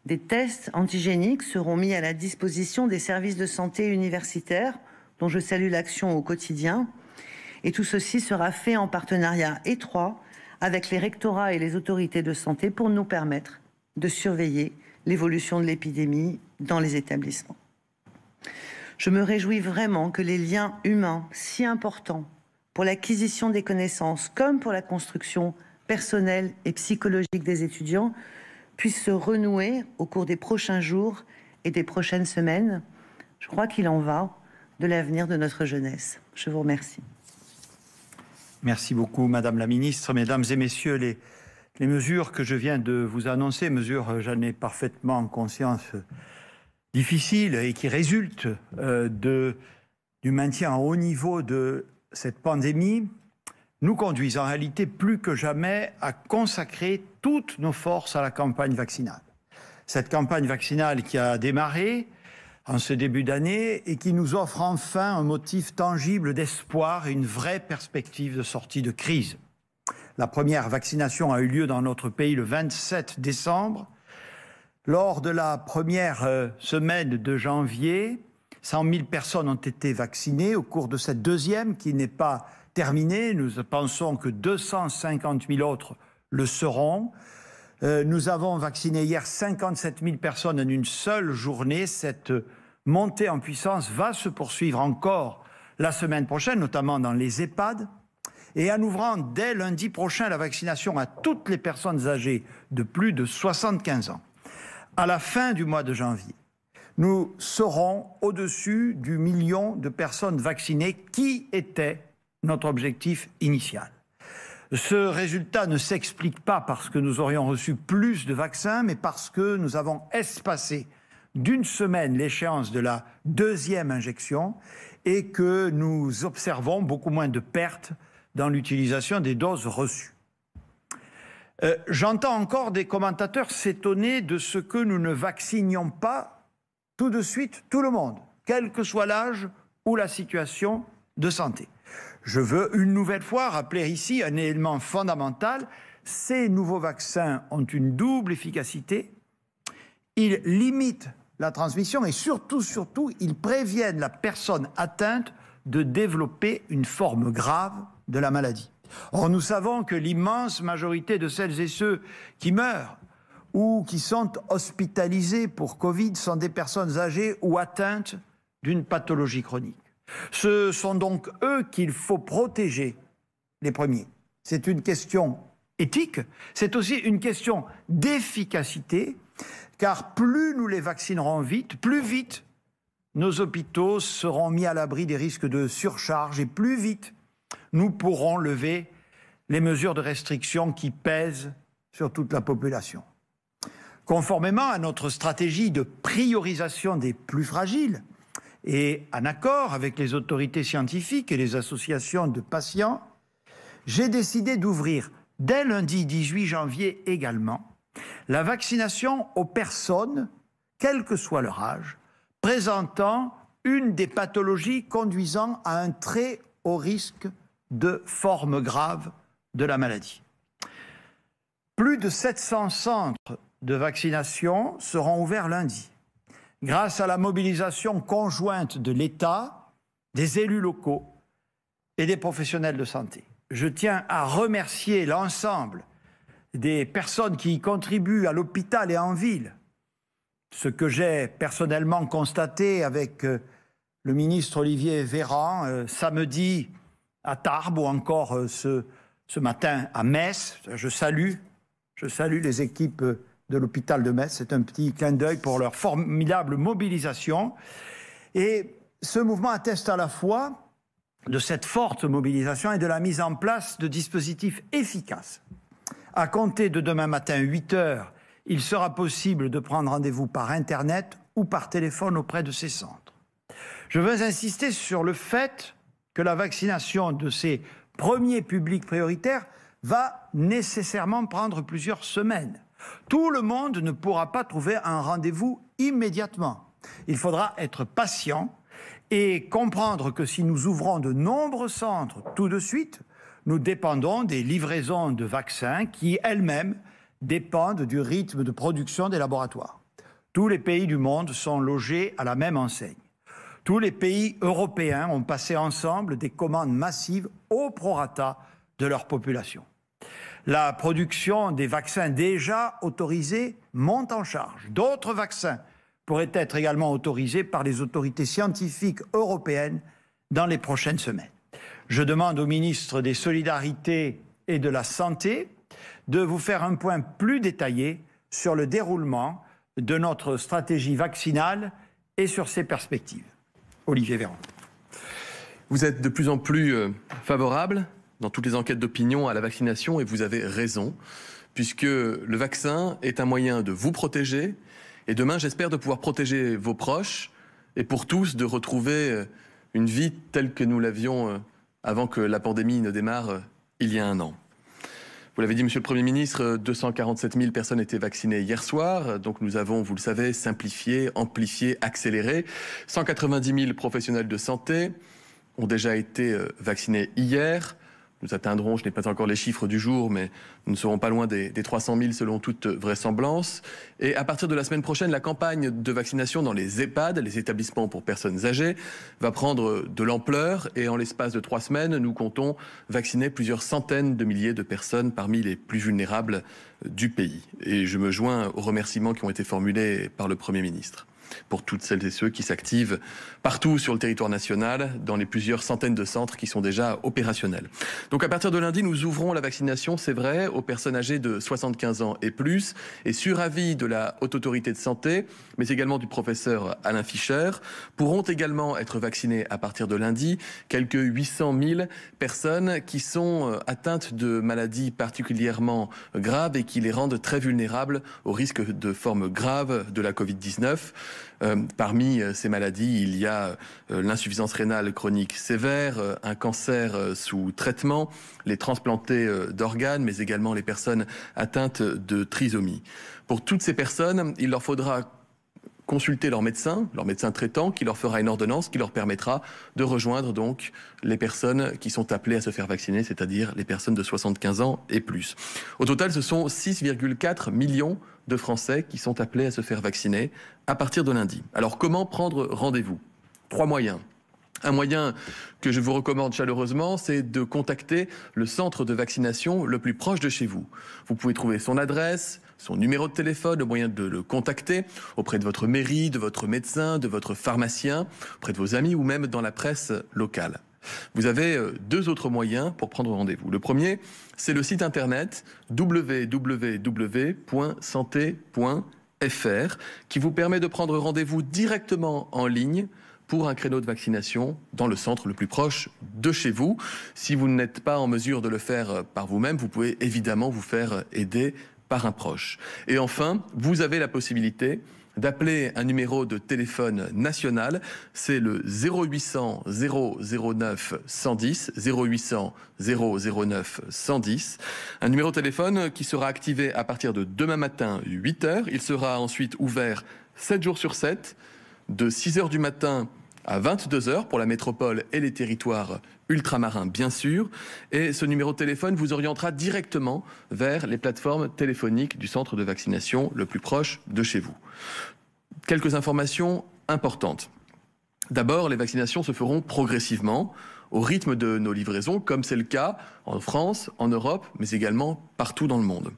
Des tests antigéniques seront mis à la disposition des services de santé universitaires, dont je salue l'action au quotidien. Et tout ceci sera fait en partenariat étroit avec les rectorats et les autorités de santé pour nous permettre de surveiller l'évolution de l'épidémie dans les établissements. Je me réjouis vraiment que les liens humains, si importants pour l'acquisition des connaissances comme pour la construction personnelle et psychologique des étudiants, puissent se renouer au cours des prochains jours et des prochaines semaines. Je crois qu'il en va de l'avenir de notre jeunesse. Je vous remercie. Merci beaucoup, Madame la Ministre. Mesdames et Messieurs, les mesures que je viens de vous annoncer, mesures, j'en ai parfaitement conscience, difficiles et qui résultent du maintien à haut niveau de cette pandémie, nous conduisent en réalité plus que jamais à consacrer toutes nos forces à la campagne vaccinale. Cette campagne vaccinale qui a démarré en ce début d'année et qui nous offre enfin un motif tangible d'espoir et une vraie perspective de sortie de crise. La première vaccination a eu lieu dans notre pays le 27 décembre. Lors de la première semaine de janvier, 100 000 personnes ont été vaccinées. Au cours de cette deuxième, qui n'est pas terminée, nous pensons que 250 000 autres le seront. Nous avons vacciné hier 57 000 personnes en une seule journée. Cette montée en puissance va se poursuivre encore la semaine prochaine, notamment dans les EHPAD. Et en ouvrant dès lundi prochain la vaccination à toutes les personnes âgées de plus de 75 ans. À la fin du mois de janvier, nous serons au-dessus du million de personnes vaccinées qui était notre objectif initial. Ce résultat ne s'explique pas parce que nous aurions reçu plus de vaccins, mais parce que nous avons espacé d'une semaine l'échéance de la deuxième injection et que nous observons beaucoup moins de pertes dans l'utilisation des doses reçues. J'entends encore des commentateurs s'étonner de ce que nous ne vaccinions pas tout de suite tout le monde, quel que soit l'âge ou la situation de santé. Je veux une nouvelle fois rappeler ici un élément fondamental. Ces nouveaux vaccins ont une double efficacité. Ils limitent la transmission et surtout, ils préviennent la personne atteinte de développer une forme grave de la maladie. Or, nous savons que l'immense majorité de celles et ceux qui meurent ou qui sont hospitalisés pour Covid sont des personnes âgées ou atteintes d'une pathologie chronique. Ce sont donc eux qu'il faut protéger les premiers. C'est une question éthique, c'est aussi une question d'efficacité, car plus nous les vaccinerons vite, plus vite nos hôpitaux seront mis à l'abri des risques de surcharge et plus vite nous pourrons lever les mesures de restriction qui pèsent sur toute la population. Conformément à notre stratégie de priorisation des plus fragiles et en accord avec les autorités scientifiques et les associations de patients, j'ai décidé d'ouvrir dès lundi 18 janvier également la vaccination aux personnes, quel que soit leur âge, présentant une des pathologies conduisant à un très haut risque de forme grave de la maladie. Plus de 700 centres de vaccination seront ouverts lundi, grâce à la mobilisation conjointe de l'État, des élus locaux et des professionnels de santé. Je tiens à remercier l'ensemble des personnes qui y contribuent à l'hôpital et en ville. Ce que j'ai personnellement constaté avec le ministre Olivier Véran samedi à Tarbes ou encore ce matin à Metz. Je salue les équipes de l'hôpital de Metz. C'est un petit clin d'œil pour leur formidable mobilisation. Et ce mouvement atteste à la fois de cette forte mobilisation et de la mise en place de dispositifs efficaces. À compter de demain matin 8 heures, il sera possible de prendre rendez-vous par Internet ou par téléphone auprès de ces centres. Je veux insister sur le fait que la vaccination de ces premiers publics prioritaires va nécessairement prendre plusieurs semaines. Tout le monde ne pourra pas trouver un rendez-vous immédiatement. Il faudra être patient et comprendre que si nous ouvrons de nombreux centres tout de suite, nous dépendons des livraisons de vaccins qui, elles-mêmes, dépendent du rythme de production des laboratoires. Tous les pays du monde sont logés à la même enseigne. Tous les pays européens ont passé ensemble des commandes massives au prorata de leur population. La production des vaccins déjà autorisés monte en charge. D'autres vaccins pourraient être également autorisés par les autorités scientifiques européennes dans les prochaines semaines. Je demande au ministre des Solidarités et de la Santé de vous faire un point plus détaillé sur le déroulement de notre stratégie vaccinale et sur ses perspectives. Olivier Véran. Vous êtes de plus en plus favorable dans toutes les enquêtes d'opinion à la vaccination et vous avez raison, puisque le vaccin est un moyen de vous protéger et demain, j'espère, de pouvoir protéger vos proches et pour tous de retrouver une vie telle que nous l'avions avant que la pandémie ne démarre il y a un an. Vous l'avez dit, Monsieur le Premier ministre, 247 000 personnes étaient vaccinées hier soir. Donc nous avons, vous le savez, simplifié, amplifié, accéléré. 190 000 professionnels de santé ont déjà été vaccinés hier. Nous atteindrons, je n'ai pas encore les chiffres du jour, mais nous ne serons pas loin des 300 000 selon toute vraisemblance. Et à partir de la semaine prochaine, la campagne de vaccination dans les EHPAD, les établissements pour personnes âgées, va prendre de l'ampleur. Et en l'espace de 3 semaines, nous comptons vacciner plusieurs centaines de milliers de personnes parmi les plus vulnérables du pays. Et je me joins aux remerciements qui ont été formulés par le Premier ministre pour toutes celles et ceux qui s'activent partout sur le territoire national, dans les plusieurs centaines de centres qui sont déjà opérationnels. Donc à partir de lundi, nous ouvrons la vaccination, c'est vrai, aux personnes âgées de 75 ans et plus, et sur avis de la Haute Autorité de Santé, mais également du professeur Alain Fischer, pourront également être vaccinées à partir de lundi quelques 800 000 personnes qui sont atteintes de maladies particulièrement graves et qui les rendent très vulnérables au risque de formes graves de la Covid-19. Parmi ces maladies, il y a l'insuffisance rénale chronique sévère, un cancer sous traitement, les transplantés d'organes, mais également les personnes atteintes de trisomie. Pour toutes ces personnes, il leur faudra consulter leur médecin traitant, qui leur fera une ordonnance qui leur permettra de rejoindre donc les personnes qui sont appelées à se faire vacciner, c'est-à-dire les personnes de 75 ans et plus. Au total, ce sont 6,4 millions de Français qui sont appelés à se faire vacciner à partir de lundi. Alors comment prendre rendez-vous ? 3 moyens. Un moyen que je vous recommande chaleureusement, c'est de contacter le centre de vaccination le plus proche de chez vous. Vous pouvez trouver son adresse, son numéro de téléphone, le moyen de le contacter auprès de votre mairie, de votre médecin, de votre pharmacien, auprès de vos amis ou même dans la presse locale. Vous avez 2 autres moyens pour prendre rendez-vous. Le premier, c'est le site internet www.santé.fr qui vous permet de prendre rendez-vous directement en ligne pour un créneau de vaccination dans le centre le plus proche de chez vous. Si vous n'êtes pas en mesure de le faire par vous-même, vous pouvez évidemment vous faire aider par un proche. Et enfin, vous avez la possibilité d'appeler un numéro de téléphone national, c'est le 0800 009 110, 0800 009 110, un numéro de téléphone qui sera activé à partir de demain matin 8h. Il sera ensuite ouvert 7 jours sur 7, de 6h du matin à 22h pour la métropole et les territoires ultramarins bien sûr. Et ce numéro de téléphone vous orientera directement vers les plateformes téléphoniques du centre de vaccination le plus proche de chez vous. Quelques informations importantes. D'abord, les vaccinations se feront progressivement au rythme de nos livraisons, comme c'est le cas en France, en Europe, mais également partout dans le monde.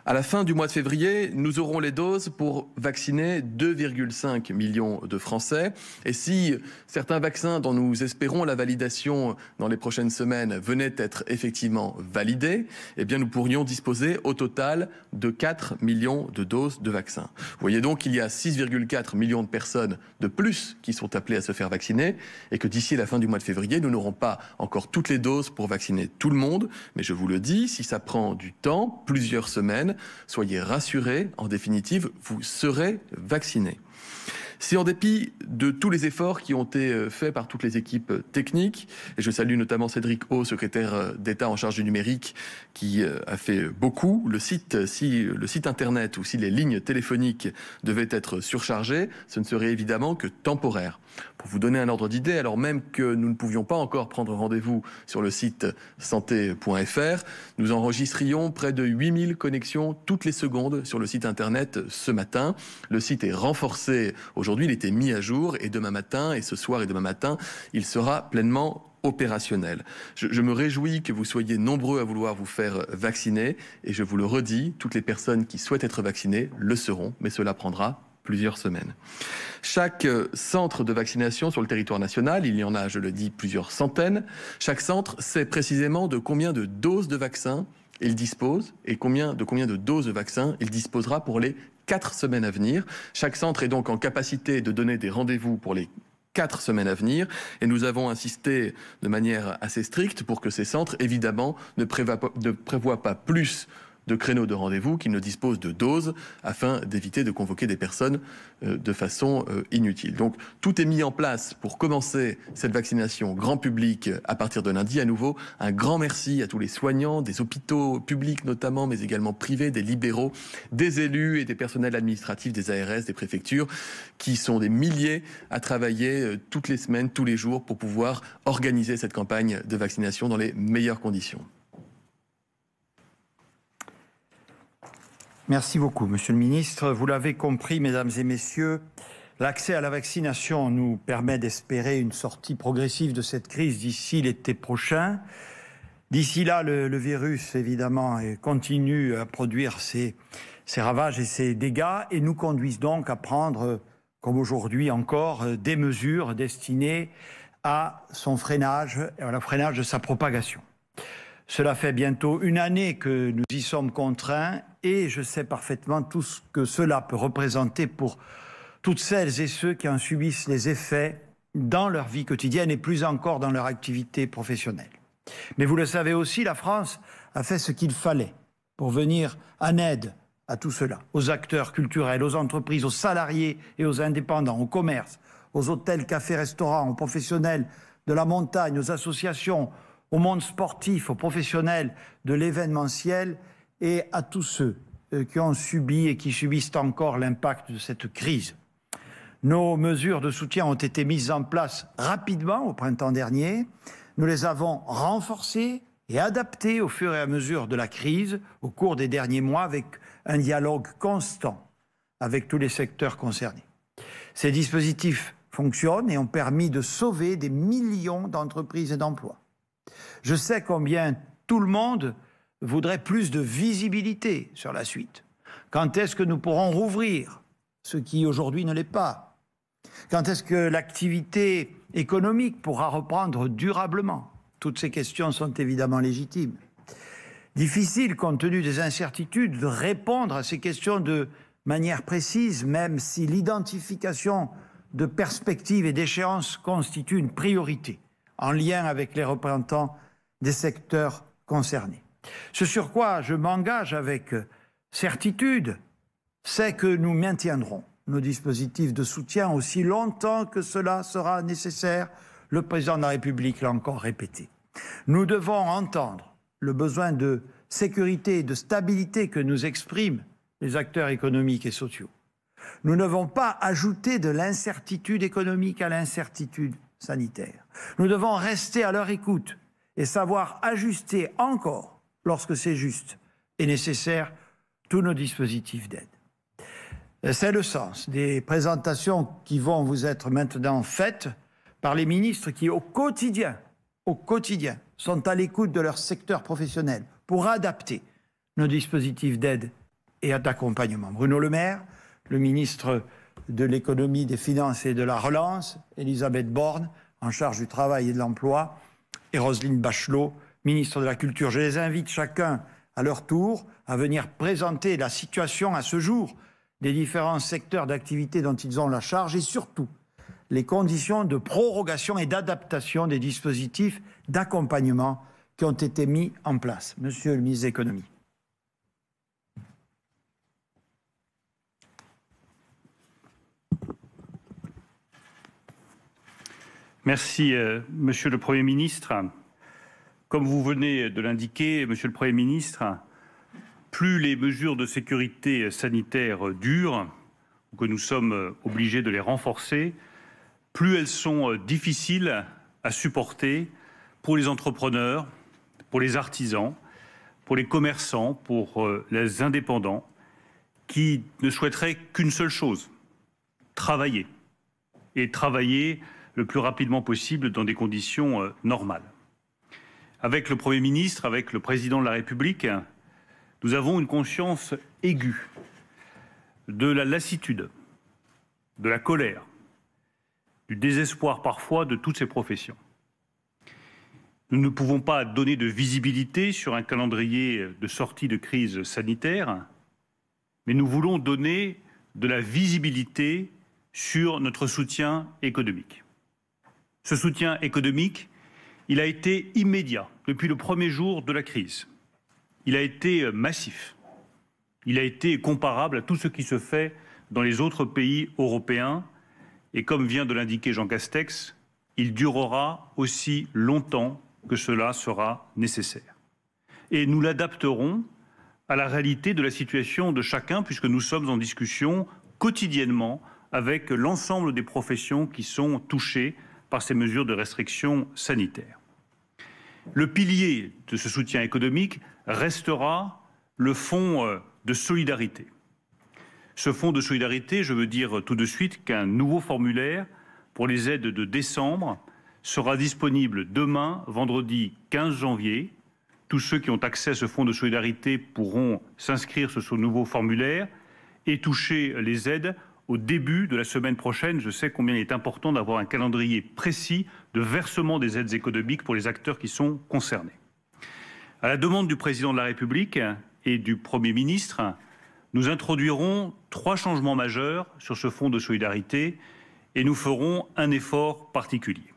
À la fin du mois de février, nous aurons les doses pour vacciner 2,5 millions de Français. Et si certains vaccins dont nous espérons la validation dans les prochaines semaines venaient être effectivement validés, eh bien nous pourrions disposer au total de 4 millions de doses de vaccins. Vous voyez donc qu'il y a 6,4 millions de personnes de plus qui sont appelées à se faire vacciner et que d'ici la fin du mois de février, nous n'aurons pas encore toutes les doses pour vacciner tout le monde. Mais je vous le dis, si ça prend du temps, plusieurs semaines, soyez rassurés, en définitive, vous serez vaccinés. Si en dépit de tous les efforts qui ont été faits par toutes les équipes techniques, et je salue notamment Cédric O, secrétaire d'État en charge du numérique, qui a fait beaucoup, si le site internet ou si les lignes téléphoniques devaient être surchargées, ce ne serait évidemment que temporaire. Pour vous donner un ordre d'idée, alors même que nous ne pouvions pas encore prendre rendez-vous sur le site santé.fr, nous enregistrions près de 8000 connexions toutes les secondes sur le site internet ce matin. Le site est renforcé aujourd'hui, il était mis à jour et demain matin, et ce soir et demain matin, il sera pleinement opérationnel. Je me réjouis que vous soyez nombreux à vouloir vous faire vacciner et je vous le redis, toutes les personnes qui souhaitent être vaccinées le seront, mais cela prendra plusieurs semaines. Chaque centre de vaccination sur le territoire national, il y en a, je le dis, plusieurs centaines, chaque centre sait précisément de combien de doses de vaccins il dispose et de combien de doses de vaccins il disposera pour les 4 semaines à venir. Chaque centre est donc en capacité de donner des rendez-vous pour les 4 semaines à venir et nous avons insisté de manière assez stricte pour que ces centres, évidemment, ne prévoient pas plus de créneaux de rendez-vous qu'ils ne disposent de doses afin d'éviter de convoquer des personnes de façon inutile. Donc tout est mis en place pour commencer cette vaccination grand public à partir de lundi. À nouveau, un grand merci à tous les soignants, des hôpitaux publics notamment, mais également privés, des libéraux, des élus et des personnels administratifs des ARS, des préfectures, qui sont des milliers à travailler toutes les semaines, tous les jours pour pouvoir organiser cette campagne de vaccination dans les meilleures conditions. Merci beaucoup, Monsieur le Ministre. Vous l'avez compris, Mesdames et Messieurs, l'accès à la vaccination nous permet d'espérer une sortie progressive de cette crise d'ici l'été prochain. D'ici là, le virus, évidemment, continue à produire ses ravages et ses dégâts et nous conduisent donc à prendre, comme aujourd'hui encore, des mesures destinées à son freinage, à la freinage de sa propagation. Cela fait bientôt une année que nous y sommes contraints et je sais parfaitement tout ce que cela peut représenter pour toutes celles et ceux qui en subissent les effets dans leur vie quotidienne et plus encore dans leur activité professionnelle. Mais vous le savez aussi, la France a fait ce qu'il fallait pour venir en aide à tout cela, aux acteurs culturels, aux entreprises, aux salariés et aux indépendants, au commerce, aux hôtels, cafés, restaurants, aux professionnels de la montagne, aux associations, au monde sportif, aux professionnels de l'événementiel et à tous ceux qui ont subi et qui subissent encore l'impact de cette crise. Nos mesures de soutien ont été mises en place rapidement au printemps dernier. Nous les avons renforcées et adaptées au fur et à mesure de la crise au cours des derniers mois avec un dialogue constant avec tous les secteurs concernés. Ces dispositifs fonctionnent et ont permis de sauver des millions d'entreprises et d'emplois. Je sais combien tout le monde voudrait plus de visibilité sur la suite. Quand est-ce que nous pourrons rouvrir, ce qui aujourd'hui ne l'est pas? Quand est-ce que l'activité économique pourra reprendre durablement? Toutes ces questions sont évidemment légitimes. Difficile, compte tenu des incertitudes, de répondre à ces questions de manière précise, même si l'identification de perspectives et d'échéances constitue une priorité, en lien avec les représentants des secteurs concernés. Ce sur quoi je m'engage avec certitude, c'est que nous maintiendrons nos dispositifs de soutien aussi longtemps que cela sera nécessaire. Le président de la République l'a encore répété. Nous devons entendre le besoin de sécurité et de stabilité que nous expriment les acteurs économiques et sociaux. Nous ne devons pas ajouter de l'incertitude économique à l'incertitude sanitaire. Nous devons rester à leur écoute et savoir ajuster encore, lorsque c'est juste et nécessaire, tous nos dispositifs d'aide. C'est le sens des présentations qui vont vous être maintenant faites par les ministres qui, au quotidien, sont à l'écoute de leur secteur professionnel pour adapter nos dispositifs d'aide et d'accompagnement. Bruno Le Maire, le ministre de l'économie, des finances et de la relance, Elisabeth Borne, en charge du travail et de l'emploi, et Roselyne Bachelot, ministre de la Culture. Je les invite chacun à leur tour à venir présenter la situation à ce jour des différents secteurs d'activité dont ils ont la charge et surtout les conditions de prorogation et d'adaptation des dispositifs d'accompagnement qui ont été mis en place. Monsieur le ministre de l'Économie. Merci, Monsieur le Premier ministre. Comme vous venez de l'indiquer, Monsieur le Premier ministre, plus les mesures de sécurité sanitaire durent, ou que nous sommes obligés de les renforcer, plus elles sont difficiles à supporter pour les entrepreneurs, pour les artisans, pour les commerçants, pour les indépendants, qui ne souhaiteraient qu'une seule chose, travailler. Et travailler le plus rapidement possible dans des conditions normales. Avec le Premier ministre, avec le Président de la République, nous avons une conscience aiguë de la lassitude, de la colère, du désespoir parfois de toutes ces professions. Nous ne pouvons pas donner de visibilité sur un calendrier de sortie de crise sanitaire, mais nous voulons donner de la visibilité sur notre soutien économique. Ce soutien économique, il a été immédiat depuis le premier jour de la crise. Il a été massif. Il a été comparable à tout ce qui se fait dans les autres pays européens. Et comme vient de l'indiquer Jean Castex, il durera aussi longtemps que cela sera nécessaire. Et nous l'adapterons à la réalité de la situation de chacun, puisque nous sommes en discussion quotidiennement avec l'ensemble des professions qui sont touchées par ces mesures de restriction sanitaire. Le pilier de ce soutien économique restera le fonds de solidarité. Ce fonds de solidarité, je veux dire tout de suite qu'un nouveau formulaire pour les aides de décembre sera disponible demain, vendredi 15 janvier. Tous ceux qui ont accès à ce fonds de solidarité pourront s'inscrire sur ce nouveau formulaire et toucher les aides au début de la semaine prochaine. Je sais combien il est important d'avoir un calendrier précis de versement des aides économiques pour les acteurs qui sont concernés. À la demande du Président de la République et du Premier ministre, nous introduirons 3 changements majeurs sur ce fonds de solidarité et nous ferons un effort particulier.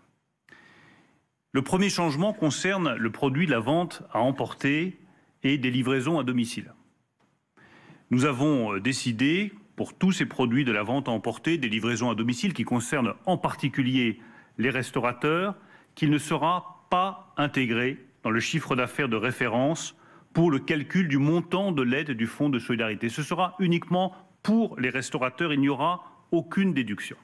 Le premier changement concerne le produit de la vente à emporter et des livraisons à domicile. Nous avons décidé, pour tous ces produits de la vente à emporter, des livraisons à domicile qui concernent en particulier les restaurateurs, qu'il ne sera pas intégré dans le chiffre d'affaires de référence pour le calcul du montant de l'aide du fonds de solidarité. Ce sera uniquement pour les restaurateurs, il n'y aura aucune déduction.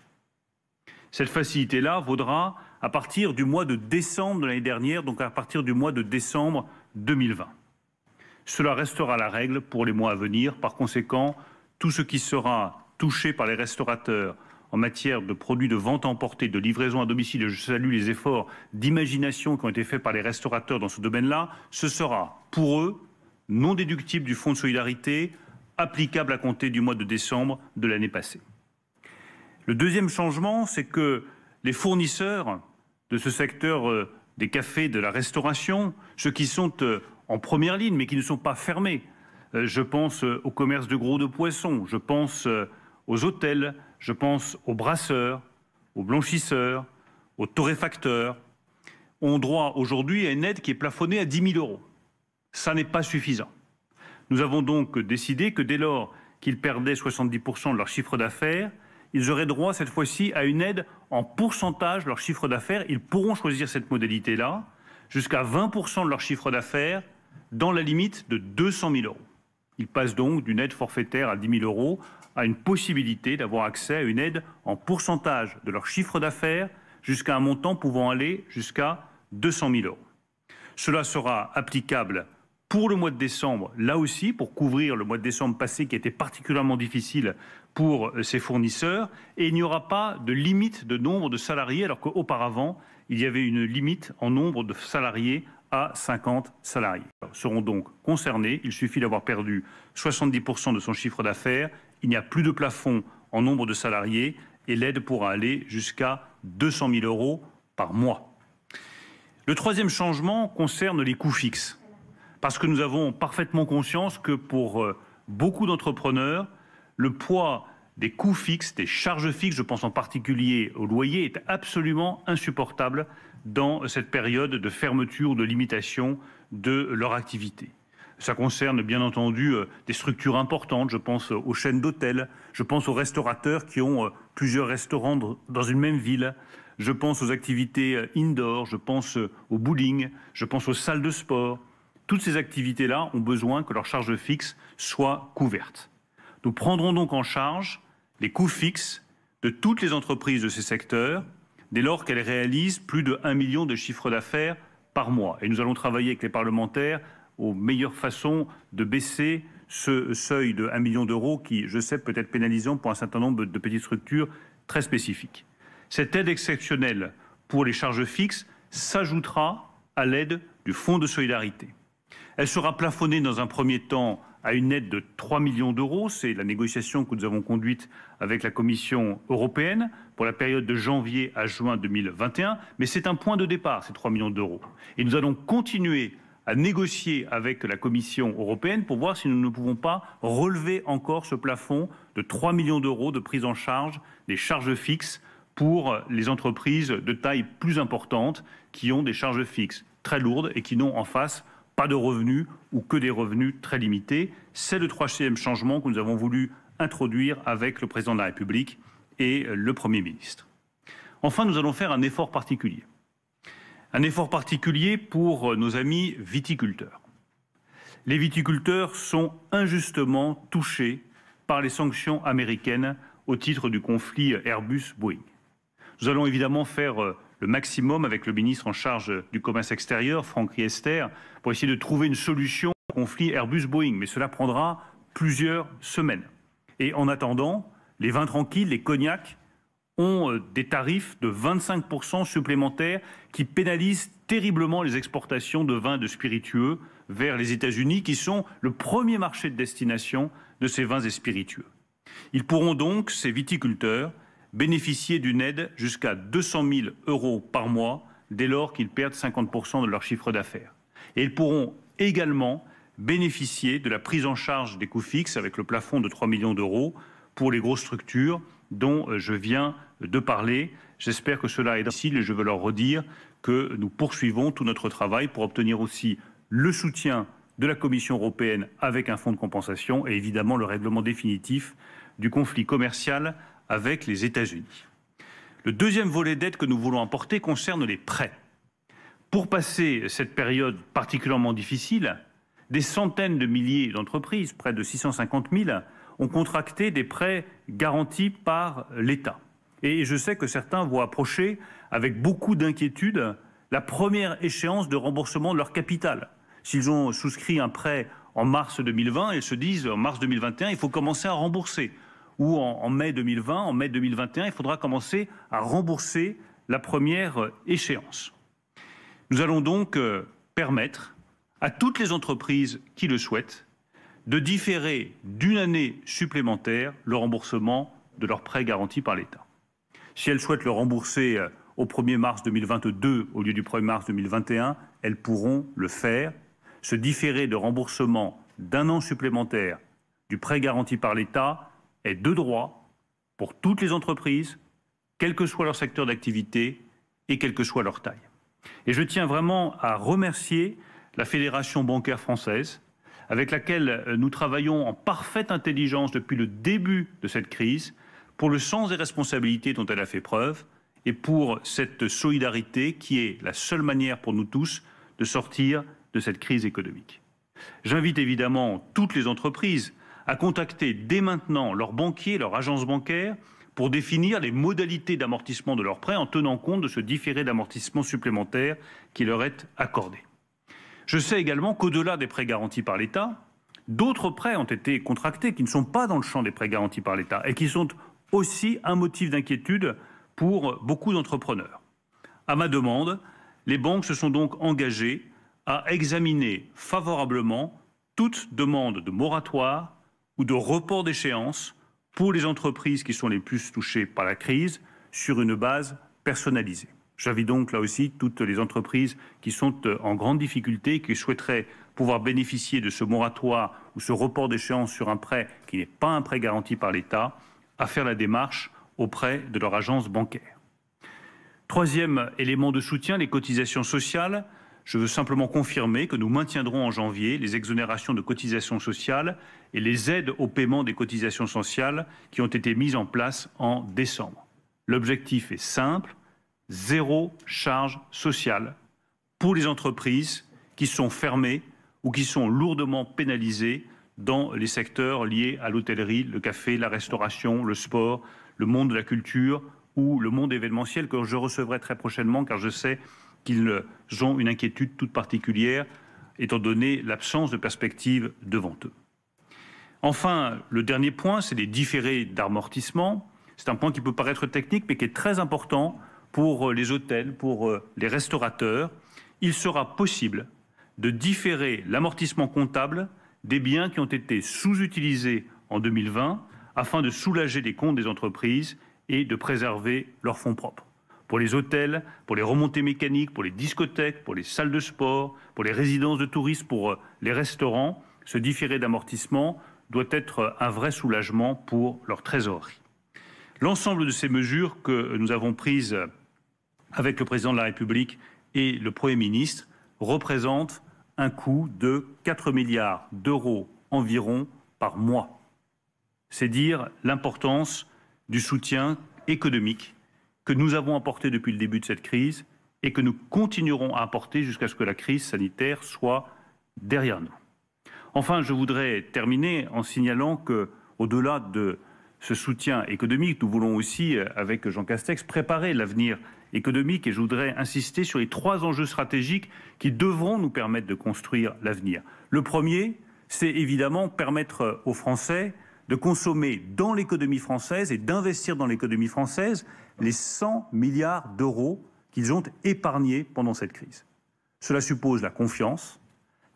Cette facilité-là vaudra à partir du mois de décembre de l'année dernière, donc à partir du mois de décembre 2020. Cela restera la règle pour les mois à venir. Par conséquent, tout ce qui sera touché par les restaurateurs en matière de produits de vente à emporter, de livraison à domicile, et je salue les efforts d'imagination qui ont été faits par les restaurateurs dans ce domaine-là, ce sera pour eux non déductible du fonds de solidarité, applicable à compter du mois de décembre de l'année passée. Le deuxième changement, c'est que les fournisseurs de ce secteur des cafés, de la restauration, ceux qui sont en première ligne mais qui ne sont pas fermés, je pense au commerce de gros de poissons, je pense aux hôtels, je pense aux brasseurs, aux blanchisseurs, aux torréfacteurs, ont droit aujourd'hui à une aide qui est plafonnée à 10 000 €. Ça n'est pas suffisant. Nous avons donc décidé que dès lors qu'ils perdaient 70% de leur chiffre d'affaires, ils auraient droit cette fois-ci à une aide en pourcentage de leur chiffre d'affaires. Ils pourront choisir cette modalité-là, jusqu'à 20% de leur chiffre d'affaires, dans la limite de 200 000 €. Ils passent donc d'une aide forfaitaire à 10 000 € à une possibilité d'avoir accès à une aide en pourcentage de leur chiffre d'affaires, jusqu'à un montant pouvant aller jusqu'à 200 000 €. Cela sera applicable pour le mois de décembre, là aussi, pour couvrir le mois de décembre passé qui était particulièrement difficile pour ces fournisseurs. Et il n'y aura pas de limite de nombre de salariés, alors qu'auparavant, il y avait une limite en nombre de salariés à 50 salariés. Ils seront donc concernés. Il suffit d'avoir perdu 70% de son chiffre d'affaires. Il n'y a plus de plafond en nombre de salariés et l'aide pourra aller jusqu'à 200 000 € par mois. Le troisième changement concerne les coûts fixes. Parce que nous avons parfaitement conscience que pour beaucoup d'entrepreneurs, le poids des coûts fixes, des charges fixes, je pense en particulier au loyer, est absolument insupportable dans cette période de fermeture ou de limitation de leur activité. Ça concerne bien entendu des structures importantes, je pense aux chaînes d'hôtels, je pense aux restaurateurs qui ont plusieurs restaurants dans une même ville, je pense aux activités indoor, je pense au bowling, je pense aux salles de sport. Toutes ces activités-là ont besoin que leurs charges fixes soient couvertes. Nous prendrons donc en charge les coûts fixes de toutes les entreprises de ces secteurs dès lors qu'elles réalisent plus de 1 million de chiffre d'affaires par mois. Et nous allons travailler avec les parlementaires aux meilleures façons de baisser ce seuil de 1 million d'euros qui, je sais, peut être pénalisant pour un certain nombre de petites structures très spécifiques. Cette aide exceptionnelle pour les charges fixes s'ajoutera à l'aide du Fonds de solidarité. Elle sera plafonnée dans un premier temps à une aide de 3 millions d'euros. C'est la négociation que nous avons conduite avec la Commission européenne pour la période de janvier à juin 2021. Mais c'est un point de départ, ces 3 millions d'euros. Et nous allons continuer à négocier avec la Commission européenne pour voir si nous ne pouvons pas relever encore ce plafond de 3 millions d'euros de prise en charge des charges fixes pour les entreprises de taille plus importante qui ont des charges fixes très lourdes et qui n'ont en face pas de revenus ou que des revenus très limités. C'est le troisième changement que nous avons voulu introduire avec le président de la République et le Premier ministre. Enfin, nous allons faire un effort particulier. Un effort particulier pour nos amis viticulteurs. Les viticulteurs sont injustement touchés par les sanctions américaines au titre du conflit Airbus-Boeing. Nous allons évidemment faire le maximum avec le ministre en charge du commerce extérieur, Franck Riester, pour essayer de trouver une solution au conflit Airbus-Boeing. Mais cela prendra plusieurs semaines. Et en attendant, les vins tranquilles, les cognacs, ont des tarifs de 25% supplémentaires qui pénalisent terriblement les exportations de vins et de spiritueux vers les États-Unis, qui sont le premier marché de destination de ces vins et spiritueux. Ils pourront donc, ces viticulteurs, bénéficier d'une aide jusqu'à 200 000 € par mois dès lors qu'ils perdent 50% de leur chiffre d'affaires. Et ils pourront également bénéficier de la prise en charge des coûts fixes avec le plafond de 3 millions d'euros pour les grosses structures dont je viens de parler. J'espère que cela est utile et je veux leur redire que nous poursuivons tout notre travail pour obtenir aussi le soutien de la Commission européenne avec un fonds de compensation et évidemment le règlement définitif du conflit commercial avec les États-Unis. Le deuxième volet d'aide que nous voulons apporter concerne les prêts. Pour passer cette période particulièrement difficile, des centaines de milliers d'entreprises, près de 650 000, ont contracté des prêts garantis par l'État. Et je sais que certains vont approcher avec beaucoup d'inquiétude la première échéance de remboursement de leur capital. S'ils ont souscrit un prêt en mars 2020, ils se disent en mars 2021, il faut commencer à rembourser. Ou en mai 2020, en mai 2021, il faudra commencer à rembourser la première échéance. Nous allons donc permettre à toutes les entreprises qui le souhaitent de différer d'une année supplémentaire le remboursement de leurs prêts garantis par l'État. Si elles souhaitent le rembourser au 1er mars 2022 au lieu du 1er mars 2021, elles pourront le faire. Ce différé de remboursement d'un an supplémentaire du prêt garanti par l'État est de droit pour toutes les entreprises, quel que soit leur secteur d'activité et quelle que soit leur taille. Et je tiens vraiment à remercier la Fédération bancaire française, avec laquelle nous travaillons en parfaite intelligence depuis le début de cette crise, pour le sens des responsabilités dont elle a fait preuve et pour cette solidarité qui est la seule manière pour nous tous de sortir de cette crise économique. J'invite évidemment toutes les entreprises à contacter dès maintenant leurs banquiers, leurs agences bancaires, pour définir les modalités d'amortissement de leurs prêts en tenant compte de ce différé d'amortissement supplémentaire qui leur est accordé. Je sais également qu'au-delà des prêts garantis par l'État, d'autres prêts ont été contractés qui ne sont pas dans le champ des prêts garantis par l'État et qui sont aussi un motif d'inquiétude pour beaucoup d'entrepreneurs. À ma demande, les banques se sont donc engagées à examiner favorablement toute demande de moratoire ou de report d'échéance pour les entreprises qui sont les plus touchées par la crise sur une base personnalisée. J'invite donc là aussi toutes les entreprises qui sont en grande difficulté, qui souhaiteraient pouvoir bénéficier de ce moratoire ou ce report d'échéance sur un prêt qui n'est pas un prêt garanti par l'État, à faire la démarche auprès de leur agence bancaire. Troisième élément de soutien, les cotisations sociales. Je veux simplement confirmer que nous maintiendrons en janvier les exonérations de cotisations sociales et les aides au paiement des cotisations sociales qui ont été mises en place en décembre. L'objectif est simple, 0 charge sociale pour les entreprises qui sont fermées ou qui sont lourdement pénalisées dans les secteurs liés à l'hôtellerie, le café, la restauration, le sport, le monde de la culture ou le monde événementiel que je recevrai très prochainement car je sais qu'ils ont une inquiétude toute particulière étant donné l'absence de perspective devant eux. Enfin, le dernier point, c'est les différés d'amortissement. C'est un point qui peut paraître technique, mais qui est très important pour les hôtels, pour les restaurateurs. Il sera possible de différer l'amortissement comptable des biens qui ont été sous-utilisés en 2020 afin de soulager les comptes des entreprises et de préserver leurs fonds propres. Pour les hôtels, pour les remontées mécaniques, pour les discothèques, pour les salles de sport, pour les résidences de tourisme, pour les restaurants, ce différé d'amortissement doit être un vrai soulagement pour leur trésorerie. L'ensemble de ces mesures que nous avons prises avec le président de la République et le Premier ministre représentent un coût de 4 milliards d'euros environ par mois. C'est dire l'importance du soutien économique que nous avons apporté depuis le début de cette crise et que nous continuerons à apporter jusqu'à ce que la crise sanitaire soit derrière nous. Enfin, je voudrais terminer en signalant que, au-delà de ce soutien économique, nous voulons aussi, avec Jean Castex, préparer l'avenir économique et je voudrais insister sur les 3 enjeux stratégiques qui devront nous permettre de construire l'avenir. Le premier, c'est évidemment permettre aux Français de consommer dans l'économie française et d'investir dans l'économie française les 100 milliards d'euros qu'ils ont épargnés pendant cette crise. Cela suppose la confiance,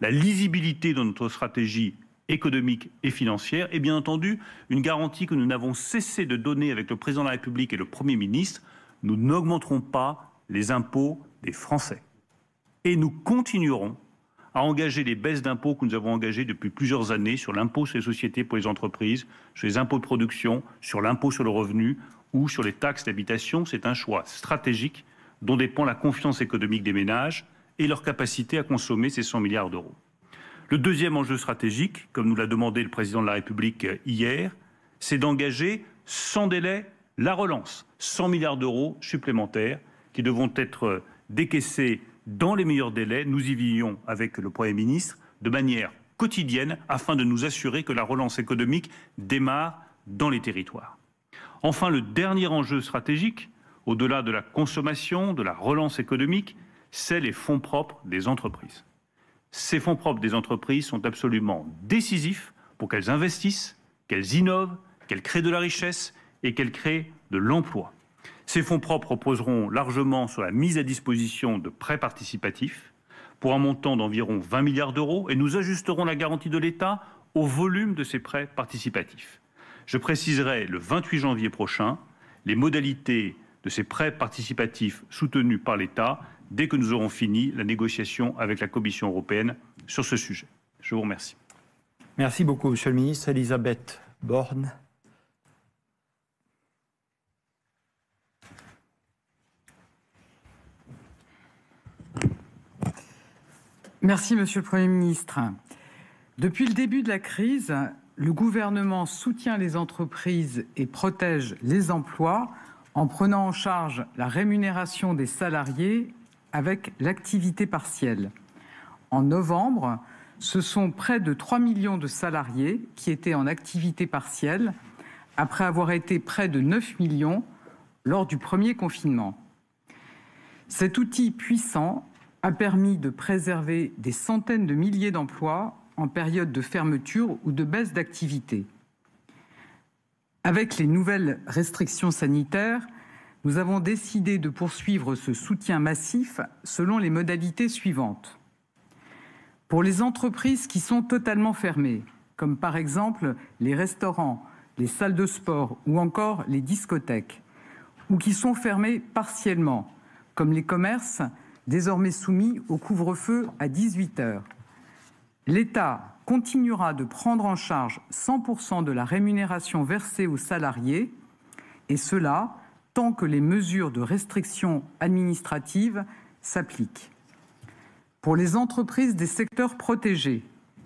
la lisibilité de notre stratégie économique et financière et bien entendu une garantie que nous n'avons cessé de donner avec le président de la République et le Premier ministre, nous n'augmenterons pas les impôts des Français. Et nous continuerons à engager les baisses d'impôts que nous avons engagées depuis plusieurs années sur l'impôt sur les sociétés pour les entreprises, sur les impôts de production, sur l'impôt sur le revenu ou sur les taxes d'habitation. C'est un choix stratégique dont dépend la confiance économique des ménages et leur capacité à consommer ces 100 milliards d'euros. Le deuxième enjeu stratégique, comme nous l'a demandé le président de la République hier, c'est d'engager sans délai la relance. 100 milliards d'euros supplémentaires qui devront être décaissés dans les meilleurs délais. Nous y veillons avec le Premier ministre de manière quotidienne afin de nous assurer que la relance économique démarre dans les territoires. Enfin, le dernier enjeu stratégique, au-delà de la consommation, de la relance économique, c'est les fonds propres des entreprises. Ces fonds propres des entreprises sont absolument décisifs pour qu'elles investissent, qu'elles innovent, qu'elles créent de la richesse et qu'elles créent de l'emploi. Ces fonds propres reposeront largement sur la mise à disposition de prêts participatifs pour un montant d'environ 20 milliards d'euros et nous ajusterons la garantie de l'État au volume de ces prêts participatifs. Je préciserai le 28 janvier prochain les modalités de ces prêts participatifs soutenus par l'État dès que nous aurons fini la négociation avec la Commission européenne sur ce sujet. Je vous remercie. Merci beaucoup, Monsieur le Ministre. Elisabeth Borne. Merci, Monsieur le Premier ministre. Depuis le début de la crise, le gouvernement soutient les entreprises et protège les emplois en prenant en charge la rémunération des salariés avec l'activité partielle. En novembre, ce sont près de 3 millions de salariés qui étaient en activité partielle, après avoir été près de 9 millions lors du premier confinement. Cet outil puissant a permis de préserver des centaines de milliers d'emplois en période de fermeture ou de baisse d'activité. Avec les nouvelles restrictions sanitaires, nous avons décidé de poursuivre ce soutien massif selon les modalités suivantes. Pour les entreprises qui sont totalement fermées, comme par exemple les restaurants, les salles de sport ou encore les discothèques, ou qui sont fermées partiellement, comme les commerces désormais soumis au couvre-feu à 18 heures. L'État continuera de prendre en charge 100% de la rémunération versée aux salariés, et cela tant que les mesures de restriction administrative s'appliquent. Pour les entreprises des secteurs protégés,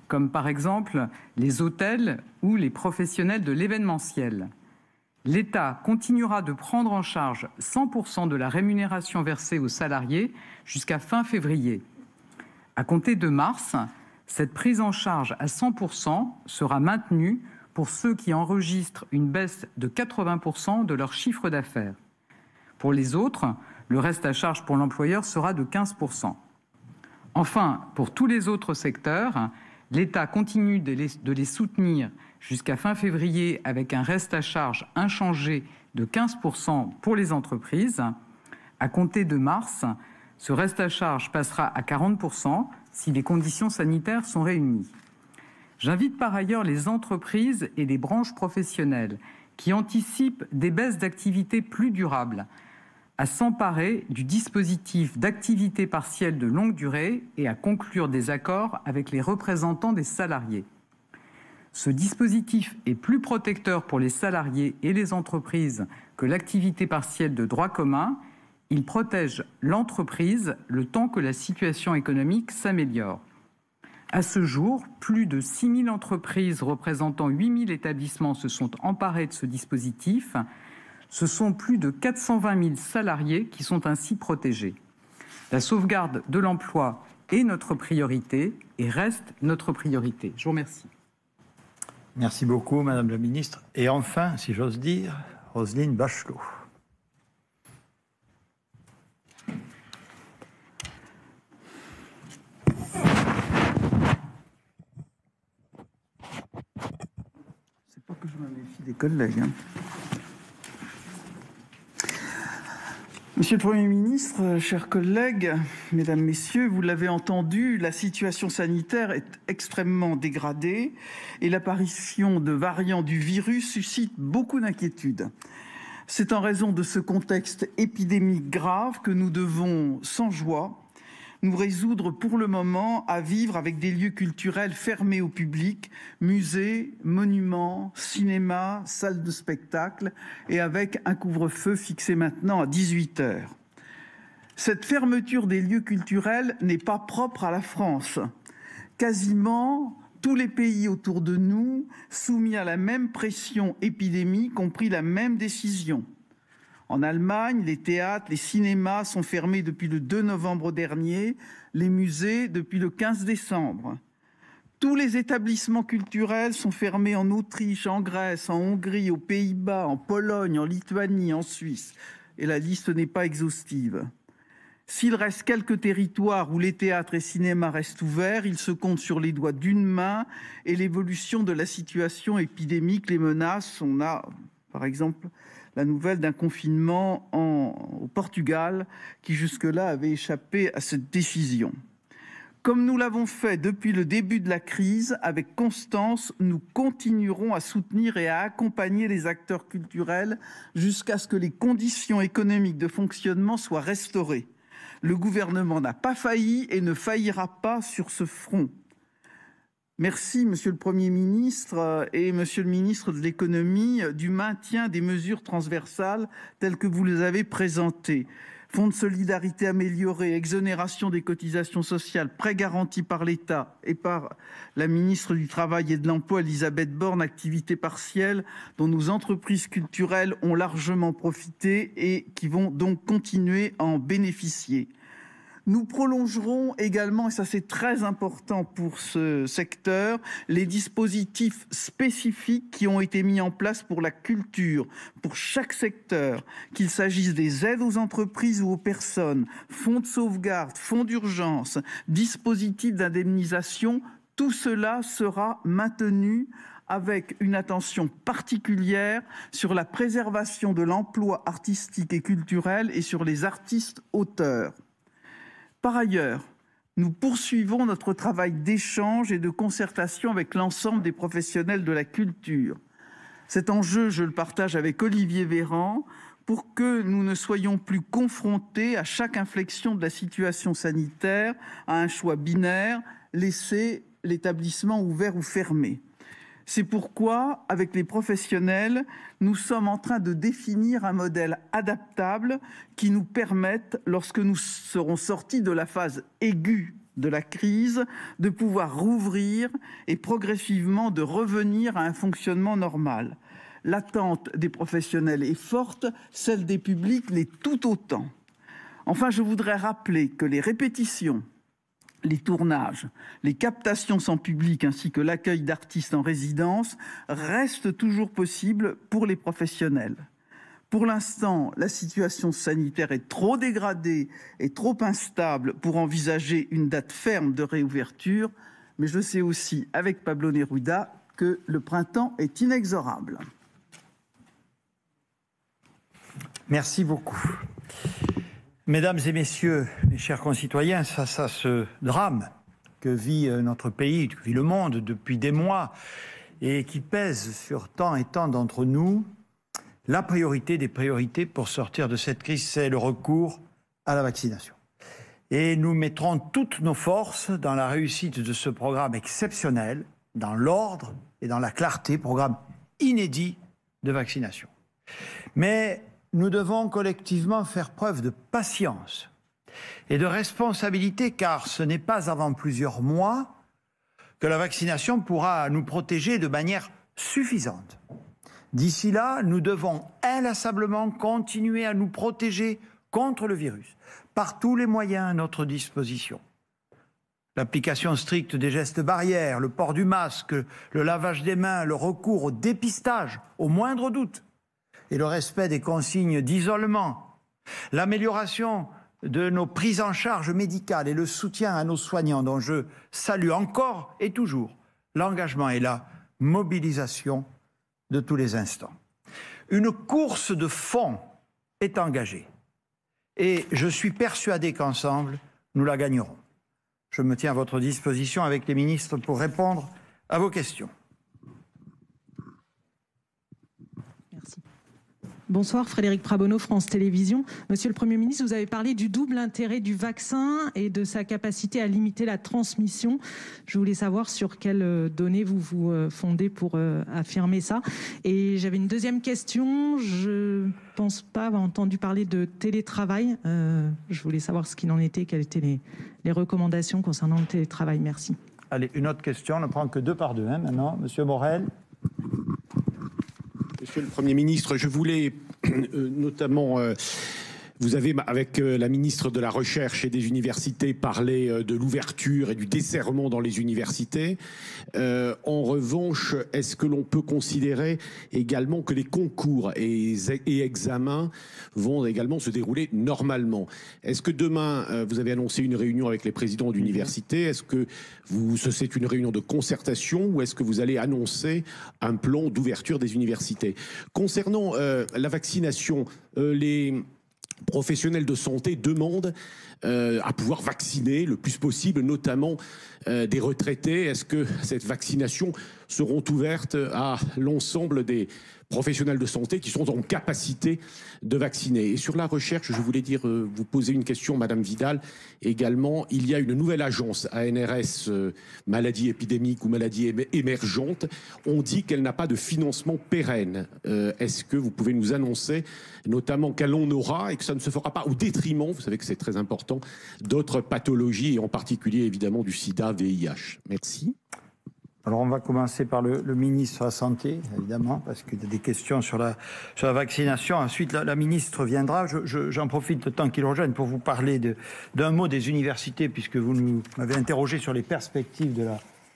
comme par exemple les hôtels ou les professionnels de l'événementiel, l'État continuera de prendre en charge 100% de la rémunération versée aux salariés jusqu'à fin février. À compter de mars, cette prise en charge à 100% sera maintenue pour ceux qui enregistrent une baisse de 80% de leur chiffre d'affaires. Pour les autres, le reste à charge pour l'employeur sera de 15%. Enfin, pour tous les autres secteurs, l'État continue de les soutenir jusqu'à fin février avec un reste à charge inchangé de 15% pour les entreprises. À compter de mars, ce reste à charge passera à 40% si les conditions sanitaires sont réunies. J'invite par ailleurs les entreprises et les branches professionnelles qui anticipent des baisses d'activité plus durables à s'emparer du dispositif d'activité partielle de longue durée et à conclure des accords avec les représentants des salariés. Ce dispositif est plus protecteur pour les salariés et les entreprises que l'activité partielle de droit commun. Il protège l'entreprise le temps que la situation économique s'améliore. À ce jour, plus de 6 000 entreprises représentant 8 000 établissements se sont emparées de ce dispositif. Ce sont plus de 420 000 salariés qui sont ainsi protégés. La sauvegarde de l'emploi est notre priorité et reste notre priorité. Je vous remercie. Merci beaucoup, Madame la Ministre. Et enfin, si j'ose dire, Roselyne Bachelot. C'est pas que je me méfie des collègues. Monsieur le Premier ministre, chers collègues, mesdames, messieurs, vous l'avez entendu, la situation sanitaire est extrêmement dégradée et l'apparition de variants du virus suscite beaucoup d'inquiétudes. C'est en raison de ce contexte épidémique grave que nous devons, sans joie, nous résoudre pour le moment à vivre avec des lieux culturels fermés au public, musées, monuments, cinémas, salles de spectacle, et avec un couvre-feu fixé maintenant à 18 h. Cette fermeture des lieux culturels n'est pas propre à la France. Quasiment tous les pays autour de nous, soumis à la même pression épidémique, ont pris la même décision. En Allemagne, les théâtres, les cinémas sont fermés depuis le 2 novembre dernier, les musées depuis le 15 décembre. Tous les établissements culturels sont fermés en Autriche, en Grèce, en Hongrie, aux Pays-Bas, en Pologne, en Lituanie, en Suisse. Et la liste n'est pas exhaustive. S'il reste quelques territoires où les théâtres et cinémas restent ouverts, ils se comptent sur les doigts d'une main et l'évolution de la situation épidémique les menace. On a, par exemple, la nouvelle d'un confinement au Portugal qui jusque-là avait échappé à cette décision. Comme nous l'avons fait depuis le début de la crise, avec constance, nous continuerons à soutenir et à accompagner les acteurs culturels jusqu'à ce que les conditions économiques de fonctionnement soient restaurées. Le gouvernement n'a pas failli et ne faillira pas sur ce front. Merci, Monsieur le Premier ministre et Monsieur le ministre de l'Économie, du maintien des mesures transversales telles que vous les avez présentées. Fonds de solidarité amélioré, exonération des cotisations sociales, prêts garantis par l'État et par la ministre du Travail et de l'Emploi, Elisabeth Borne, activité partielle dont nos entreprises culturelles ont largement profité et qui vont donc continuer à en bénéficier. Nous prolongerons également, et ça c'est très important pour ce secteur, les dispositifs spécifiques qui ont été mis en place pour la culture, pour chaque secteur, qu'il s'agisse des aides aux entreprises ou aux personnes, fonds de sauvegarde, fonds d'urgence, dispositifs d'indemnisation, tout cela sera maintenu avec une attention particulière sur la préservation de l'emploi artistique et culturel et sur les artistes-auteurs. Par ailleurs, nous poursuivons notre travail d'échange et de concertation avec l'ensemble des professionnels de la culture. Cet enjeu, je le partage avec Olivier Véran, pour que nous ne soyons plus confrontés à chaque inflexion de la situation sanitaire à un choix binaire, laisser l'établissement ouvert ou fermé. C'est pourquoi, avec les professionnels, nous sommes en train de définir un modèle adaptable qui nous permette, lorsque nous serons sortis de la phase aiguë de la crise, de pouvoir rouvrir et progressivement de revenir à un fonctionnement normal. L'attente des professionnels est forte, celle des publics l'est tout autant. Enfin, je voudrais rappeler que les répétitions, les tournages, les captations sans public ainsi que l'accueil d'artistes en résidence restent toujours possibles pour les professionnels. Pour l'instant, la situation sanitaire est trop dégradée et trop instable pour envisager une date ferme de réouverture, mais je sais aussi, avec Pablo Neruda, que le printemps est inexorable. Merci beaucoup. Mesdames et messieurs, mes chers concitoyens, face à ce drame que vit notre pays, que vit le monde depuis des mois et qui pèse sur tant et tant d'entre nous, la priorité des priorités pour sortir de cette crise, c'est le recours à la vaccination. Et nous mettrons toutes nos forces dans la réussite de ce programme exceptionnel, dans l'ordre et dans la clarté, programme inédit de vaccination. Mais nous devons collectivement faire preuve de patience et de responsabilité, car ce n'est pas avant plusieurs mois que la vaccination pourra nous protéger de manière suffisante. D'ici là, nous devons inlassablement continuer à nous protéger contre le virus, par tous les moyens à notre disposition. L'application stricte des gestes barrières, le port du masque, le lavage des mains, le recours au dépistage, au moindre doute, et le respect des consignes d'isolement, l'amélioration de nos prises en charge médicales et le soutien à nos soignants, dont je salue encore et toujours l'engagement et la mobilisation de tous les instants. Une course de fond est engagée et je suis persuadé qu'ensemble, nous la gagnerons. Je me tiens à votre disposition avec les ministres pour répondre à vos questions. Merci. Bonsoir, Frédéric Prabonneau, France Télévisions. Monsieur le Premier ministre, vous avez parlé du double intérêt du vaccin et de sa capacité à limiter la transmission. Je voulais savoir sur quelles données vous vous fondez pour affirmer ça. Et j'avais une deuxième question. Je ne pense pas avoir entendu parler de télétravail. Je voulais savoir ce qu'il en était, quelles étaient les recommandations concernant le télétravail. Merci. Allez, une autre question. On ne prend que 2 par 2 maintenant. Monsieur Morel. Monsieur le Premier ministre, je voulais notamment, vous avez avec la ministre de la Recherche et des Universités parlé de l'ouverture et du desserrement dans les universités. En revanche, est-ce que l'on peut considérer également que les concours et examens vont également se dérouler normalement? Est-ce que demain, vous avez annoncé une réunion avec les présidents d'université? Est-ce que c'est une réunion de concertation ou est-ce que vous allez annoncer un plan d'ouverture des universités? Concernant la vaccination, les professionnels de santé demandent à pouvoir vacciner le plus possible, notamment des retraités. Est-ce que cette vaccination seront ouvertes à l'ensemble des professionnels de santé qui sont en capacité de vacciner? Et sur la recherche, je voulais vous poser une question, Madame Vidal, également. Il y a une nouvelle agence, ANRS, maladies épidémiques ou maladies émergentes. On dit qu'elle n'a pas de financement pérenne. Est-ce que vous pouvez nous annoncer, notamment qu'elle en aura et que ça ne se fera pas au détriment, vous savez que c'est très important, d'autres pathologies et en particulier évidemment du sida, VIH? Merci. Alors on va commencer par le ministre de la Santé, évidemment, parce qu'il y a des questions sur la vaccination. Ensuite, la ministre viendra. J'en profite le temps qu'il rejoigne pour vous parler d'un mot des universités, puisque vous m'avez interrogé sur les perspectives de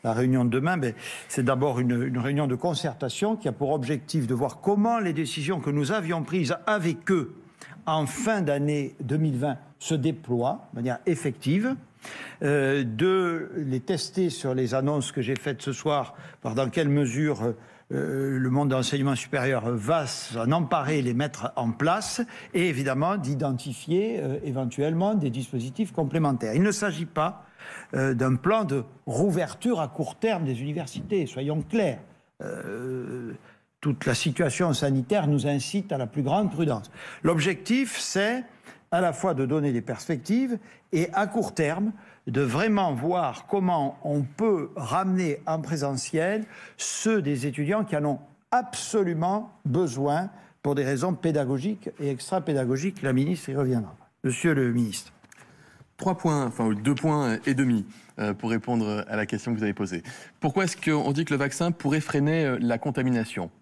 la réunion de demain. C'est d'abord une réunion de concertation qui a pour objectif de voir comment les décisions que nous avions prises avec eux en fin d'année 2020 se déploient de manière effective. De les tester sur les annonces que j'ai faites ce soir, voir dans quelle mesure le monde de l'enseignement supérieur va s'en emparer et les mettre en place, et évidemment d'identifier éventuellement des dispositifs complémentaires. Il ne s'agit pas d'un plan de rouverture à court terme des universités, soyons clairs. Toute la situation sanitaire nous incite à la plus grande prudence. L'objectif, c'est à la fois de donner des perspectives et à court terme de vraiment voir comment on peut ramener en présentiel ceux des étudiants qui en ont absolument besoin pour des raisons pédagogiques et extra-pédagogiques. La ministre y reviendra. Monsieur le ministre. 2 points et demi pour répondre à la question que vous avez posée. Pourquoi est-ce qu'on dit que le vaccin pourrait freiner la contamination ?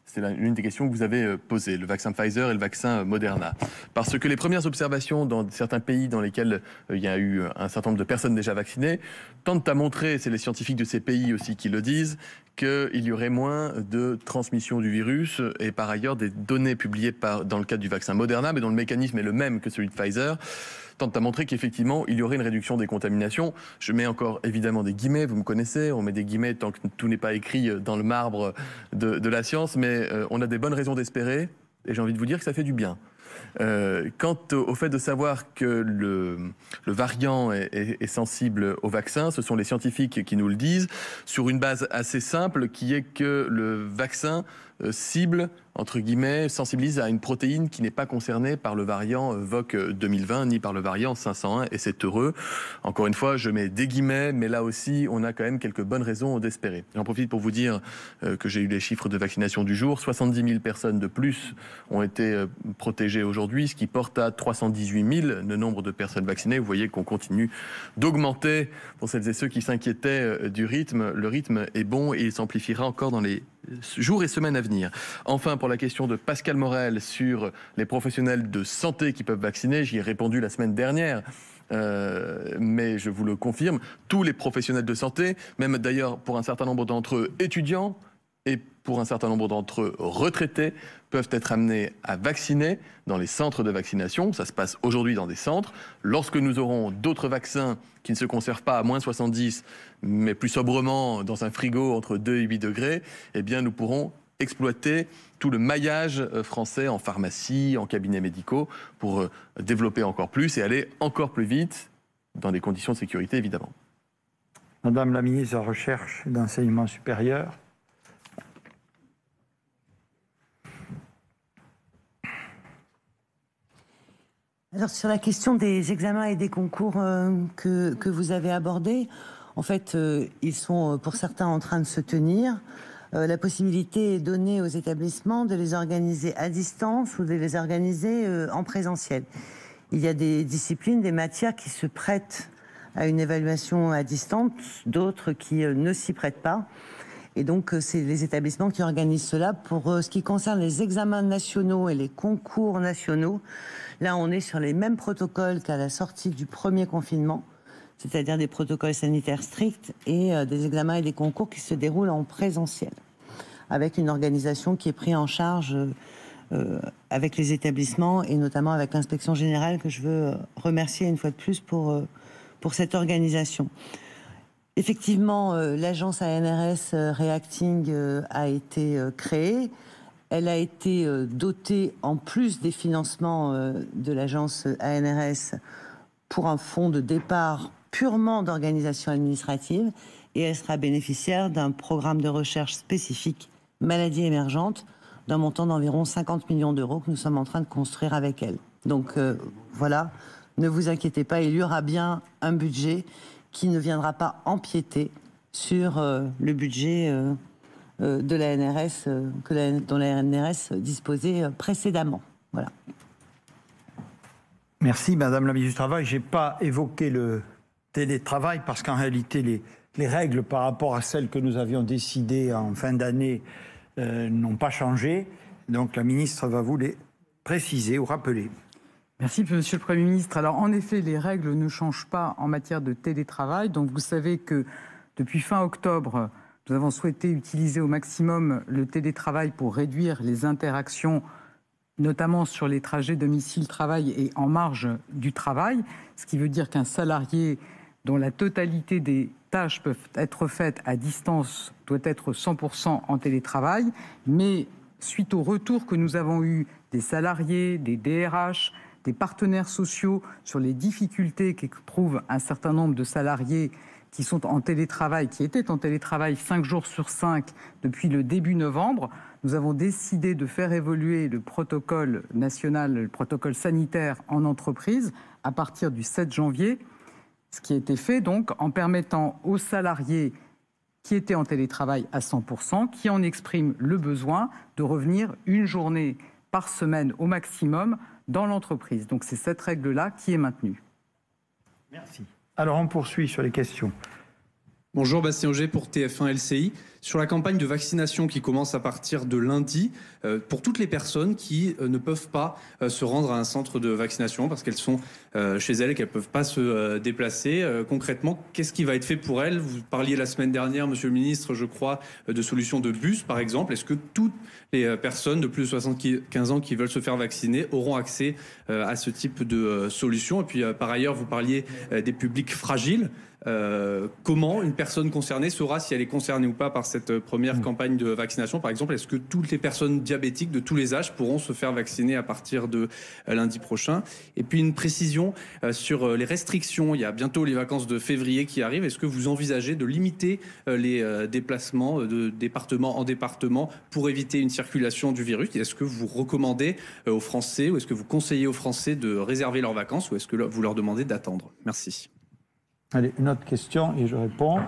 C'est l'une des questions que vous avez posées, le vaccin Pfizer et le vaccin Moderna. Parce que les premières observations dans certains pays dans lesquels il y a eu un certain nombre de personnes déjà vaccinées tentent à montrer, c'est les scientifiques de ces pays aussi qui le disent, qu'il y aurait moins de transmission du virus et par ailleurs des données publiées dans le cadre du vaccin Moderna, mais dont le mécanisme est le même que celui de Pfizer, tentent à montrer qu'effectivement, il y aurait une réduction des contaminations. Je mets encore évidemment des guillemets, vous me connaissez, on met des guillemets tant que tout n'est pas écrit dans le marbre de la science, mais on a des bonnes raisons d'espérer, et j'ai envie de vous dire que ça fait du bien. Quant au fait de savoir que le variant est sensible au vaccin, ce sont les scientifiques qui nous le disent, sur une base assez simple, qui est que le vaccin cible, entre guillemets, sensibilise à une protéine qui n'est pas concernée par le variant VOC 2020 ni par le variant 501, et c'est heureux. Encore une fois, je mets des guillemets, mais là aussi, on a quand même quelques bonnes raisons d'espérer. J'en profite pour vous dire que j'ai eu les chiffres de vaccination du jour. 70 000 personnes de plus ont été protégées aujourd'hui, ce qui porte à 318 000 le nombre de personnes vaccinées. Vous voyez qu'on continue d'augmenter. Pour celles et ceux qui s'inquiétaient du rythme, le rythme est bon et il s'amplifiera encore dans les jours et semaines à venir. Enfin, pour la question de Pascal Morel sur les professionnels de santé qui peuvent vacciner, j'y ai répondu la semaine dernière. Mais je vous le confirme, tous les professionnels de santé, même d'ailleurs pour un certain nombre d'entre eux étudiants et pour un certain nombre d'entre eux retraités, peuvent être amenés à vacciner dans les centres de vaccination. Ça se passe aujourd'hui dans des centres. Lorsque nous aurons d'autres vaccins qui ne se conservent pas à moins 70, mais plus sobrement dans un frigo entre 2 et 8 degrés, eh bien nous pourrons exploiter tout le maillage français en pharmacie, en cabinets médicaux, pour développer encore plus et aller encore plus vite dans des conditions de sécurité, évidemment. Madame la ministre de la Recherche et de l'Enseignement supérieur. Alors, sur la question des examens et des concours que vous avez abordés, en fait, ils sont pour certains en train de se tenir. La possibilité est donnée aux établissements de les organiser à distance ou de les organiser en présentiel. Il y a des disciplines, des matières qui se prêtent à une évaluation à distance, d'autres qui ne s'y prêtent pas. Et donc, c'est les établissements qui organisent cela. Pour ce qui concerne les examens nationaux et les concours nationaux, là, on est sur les mêmes protocoles qu'à la sortie du premier confinement, c'est-à-dire des protocoles sanitaires stricts et des examens et des concours qui se déroulent en présentiel, avec une organisation qui est prise en charge avec les établissements et notamment avec l'Inspection générale, que je veux remercier une fois de plus pour cette organisation. Effectivement, l'agence ANRS Reacting a été créée. Elle a été dotée, en plus des financements de l'agence ANRS, pour un fonds de départ purement d'organisation administrative, et elle sera bénéficiaire d'un programme de recherche spécifique maladies émergentes d'un montant d'environ 50 millions d'euros que nous sommes en train de construire avec elle. Donc voilà, ne vous inquiétez pas, il y aura bien un budget qui ne viendra pas empiéter sur le budget de la NRS, dont la NRS disposait précédemment. Voilà. Merci, Madame la ministre du Travail. Je n'ai pas évoqué le télétravail parce qu'en réalité, les règles par rapport à celles que nous avions décidées en fin d'année n'ont pas changé. Donc la ministre va vous les préciser ou rappeler. Merci, Monsieur le Premier ministre. Alors, en effet, les règles ne changent pas en matière de télétravail. Donc, vous savez que depuis fin octobre, nous avons souhaité utiliser au maximum le télétravail pour réduire les interactions, notamment sur les trajets domicile-travail et en marge du travail. Ce qui veut dire qu'un salarié dont la totalité des tâches peuvent être faites à distance doit être 100% en télétravail. Mais suite au retour que nous avons eu des salariés, des DRH, des partenaires sociaux sur les difficultés qu'éprouvent un certain nombre de salariés qui sont en télétravail, qui étaient en télétravail 5 jours sur 5 depuis le début novembre, nous avons décidé de faire évoluer le protocole national, le protocole sanitaire en entreprise à partir du 7 janvier, ce qui a été fait donc en permettant aux salariés qui étaient en télétravail à 100%, qui en expriment le besoin, de revenir une journée par semaine au maximum dans l'entreprise. Donc c'est cette règle-là qui est maintenue. Merci. Alors on poursuit sur les questions. Bonjour, Bastien Auger pour TF1 LCI. Sur la campagne de vaccination qui commence à partir de lundi, pour toutes les personnes qui ne peuvent pas se rendre à un centre de vaccination parce qu'elles sont chez elles et qu'elles ne peuvent pas se déplacer, concrètement, qu'est-ce qui va être fait pour elles? Vous parliez la semaine dernière, Monsieur le Ministre, je crois, de solutions de bus, par exemple. Est-ce que toutes les personnes de plus de 75 ans qui veulent se faire vacciner auront accès à ce type de solution? Et puis, par ailleurs, vous parliez des publics fragiles. Comment une personne personne concernée saura si elle est concernée ou pas par cette première campagne de vaccination. Par exemple, est-ce que toutes les personnes diabétiques de tous les âges pourront se faire vacciner à partir de lundi prochain? Et puis une précision sur les restrictions. Il y a bientôt les vacances de février qui arrivent. Est-ce que vous envisagez de limiter les déplacements de département en département pour éviter une circulation du virus? Est-ce que vous recommandez aux Français ou est-ce que vous conseillez aux Français de réserver leurs vacances ou est-ce que vous leur demandez d'attendre? Merci. Allez, une autre question et je réponds.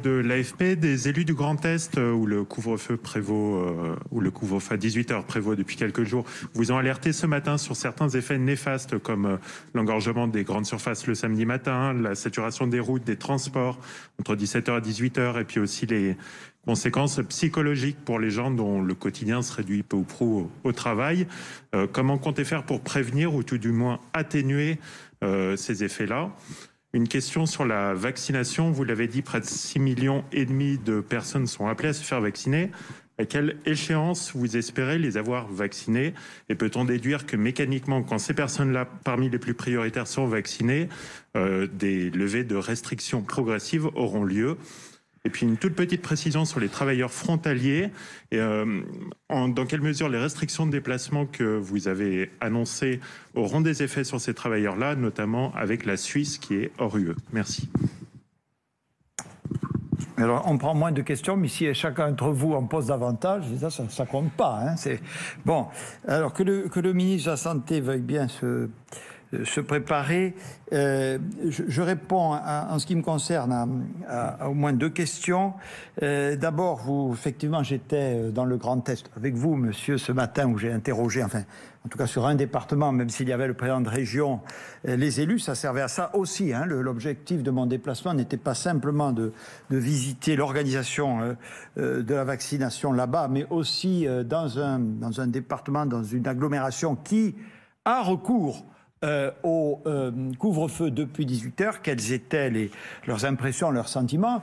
De l'AFP, des élus du Grand Est où le couvre-feu prévaut, où le couvre-feu à 18h prévaut depuis quelques jours, vous ont alerté ce matin sur certains effets néfastes comme l'engorgement des grandes surfaces le samedi matin, la saturation des routes, des transports entre 17h et 18h et puis aussi les conséquences psychologiques pour les gens dont le quotidien se réduit peu ou prou au travail. Comment comptez faire pour prévenir ou tout du moins atténuer ces effets-là? Une question sur la vaccination. Vous l'avez dit, près de 6,5 millions de personnes sont appelées à se faire vacciner. À quelle échéance vous espérez les avoir vaccinées? Et peut-on déduire que mécaniquement, quand ces personnes-là, parmi les plus prioritaires, sont vaccinées, des levées de restrictions progressives auront lieu? Et puis une toute petite précision sur les travailleurs frontaliers. Et, dans quelle mesure les restrictions de déplacement que vous avez annoncées auront des effets sur ces travailleurs-là, notamment avec la Suisse qui est hors UE? Merci. Alors, on prend moins de questions, mais si chacun d'entre vous en pose davantage, ça compte pas. Hein, bon, alors que le ministre de la Santé veuille bien se préparer. Je réponds en ce qui me concerne à au moins 2 questions. D'abord, effectivement, j'étais dans le Grand Est avec vous, monsieur, ce matin où j'ai interrogé, enfin, en tout cas sur un département, même s'il y avait le président de région, les élus, ça servait à ça aussi. Hein. L'objectif de mon déplacement n'était pas simplement de visiter l'organisation de la vaccination là-bas, mais aussi dans un département, dans une agglomération qui a recours au couvre-feu depuis 18h, quelles étaient leurs impressions, leurs sentiments.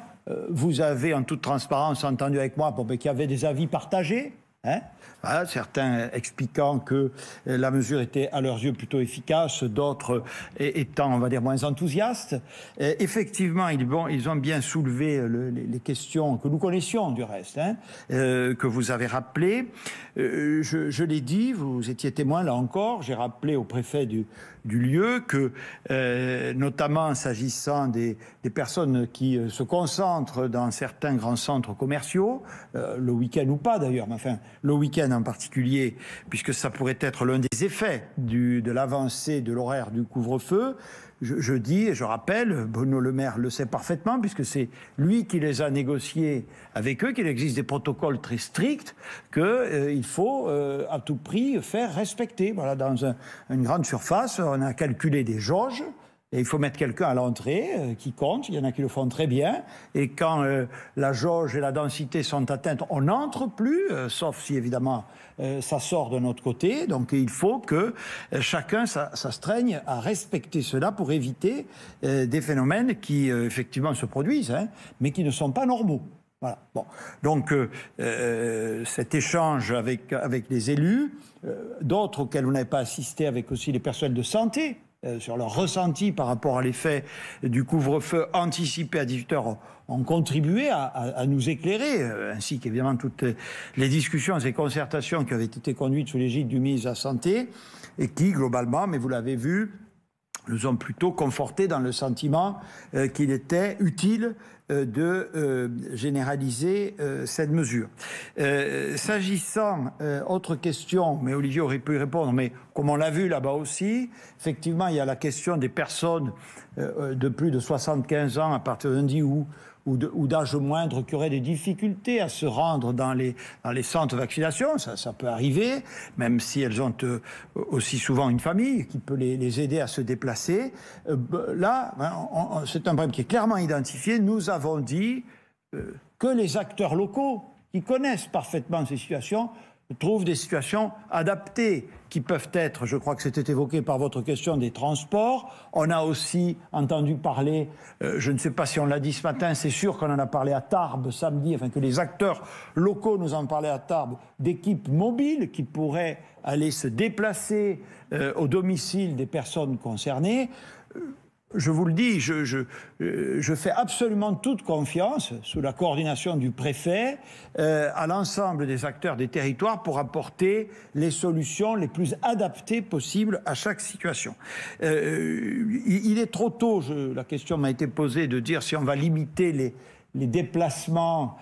Vous avez en toute transparence entendu avec moi qu'il y avait des avis partagés, hein, voilà, certains expliquant que la mesure était à leurs yeux plutôt efficace, d'autres étant, on va dire, moins enthousiastes. Effectivement, ils ont bien soulevé les questions que nous connaissions du reste, hein, que vous avez rappelées. Je l'ai dit, vous étiez témoin là encore, j'ai rappelé au préfet du lieu que, notamment s'agissant des personnes qui se concentrent dans certains grands centres commerciaux, le week-end ou pas d'ailleurs, mais enfin le week-end en particulier, puisque ça pourrait être l'un des effets de l'avancée de l'horaire du couvre-feu. Je dis et je rappelle, Bruno Le Maire le sait parfaitement, puisque c'est lui qui les a négociés avec eux, qu'il existe des protocoles très stricts qu'il faut à tout prix faire respecter. Voilà, dans une grande surface, on a calculé des jauges. Et il faut mettre quelqu'un à l'entrée qui compte, il y en a qui le font très bien. Et quand la jauge et la densité sont atteintes, on n'entre plus, sauf si évidemment ça sort de notre côté. Donc il faut que chacun s'astreigne à respecter cela pour éviter des phénomènes qui effectivement se produisent, hein, mais qui ne sont pas normaux. Voilà. Bon. Donc cet échange avec les élus, d'autres auxquels vous n'avez pas assisté, avec aussi les personnels de santé, sur leur ressenti par rapport à l'effet du couvre-feu anticipé à 18h, ont contribué à nous éclairer, ainsi qu'évidemment toutes les discussions et concertations qui avaient été conduites sous l'égide du ministre de la Santé, et qui, globalement, mais vous l'avez vu, nous ont plutôt confortés dans le sentiment qu'il était utile de généraliser cette mesure. S'agissant, autre question, mais Olivier aurait pu y répondre, mais comme on l'a vu là-bas aussi, effectivement, il y a la question des personnes de plus de 75 ans à partir de lundi ou d'âge moindre qui auraient des difficultés à se rendre dans les centres de vaccination. Ça peut arriver, même si elles ont aussi souvent une famille qui peut les aider à se déplacer. Là, c'est un problème qui est clairement identifié. Nous avons dit que les acteurs locaux, qui connaissent parfaitement ces situations, trouvent des situations adaptées qui peuvent être, je crois que c'était évoqué par votre question, des transports. On a aussi entendu parler, je ne sais pas si on l'a dit ce matin, c'est sûr qu'on en a parlé à Tarbes samedi, enfin que les acteurs locaux nous en parlaient à Tarbes, d'équipes mobiles qui pourraient aller se déplacer au domicile des personnes concernées. Je vous le dis, je fais absolument toute confiance, sous la coordination du préfet, à l'ensemble des acteurs des territoires pour apporter les solutions les plus adaptées possibles à chaque situation. Il est trop tôt, la question m'a été posée, de dire si on va limiter les déplacements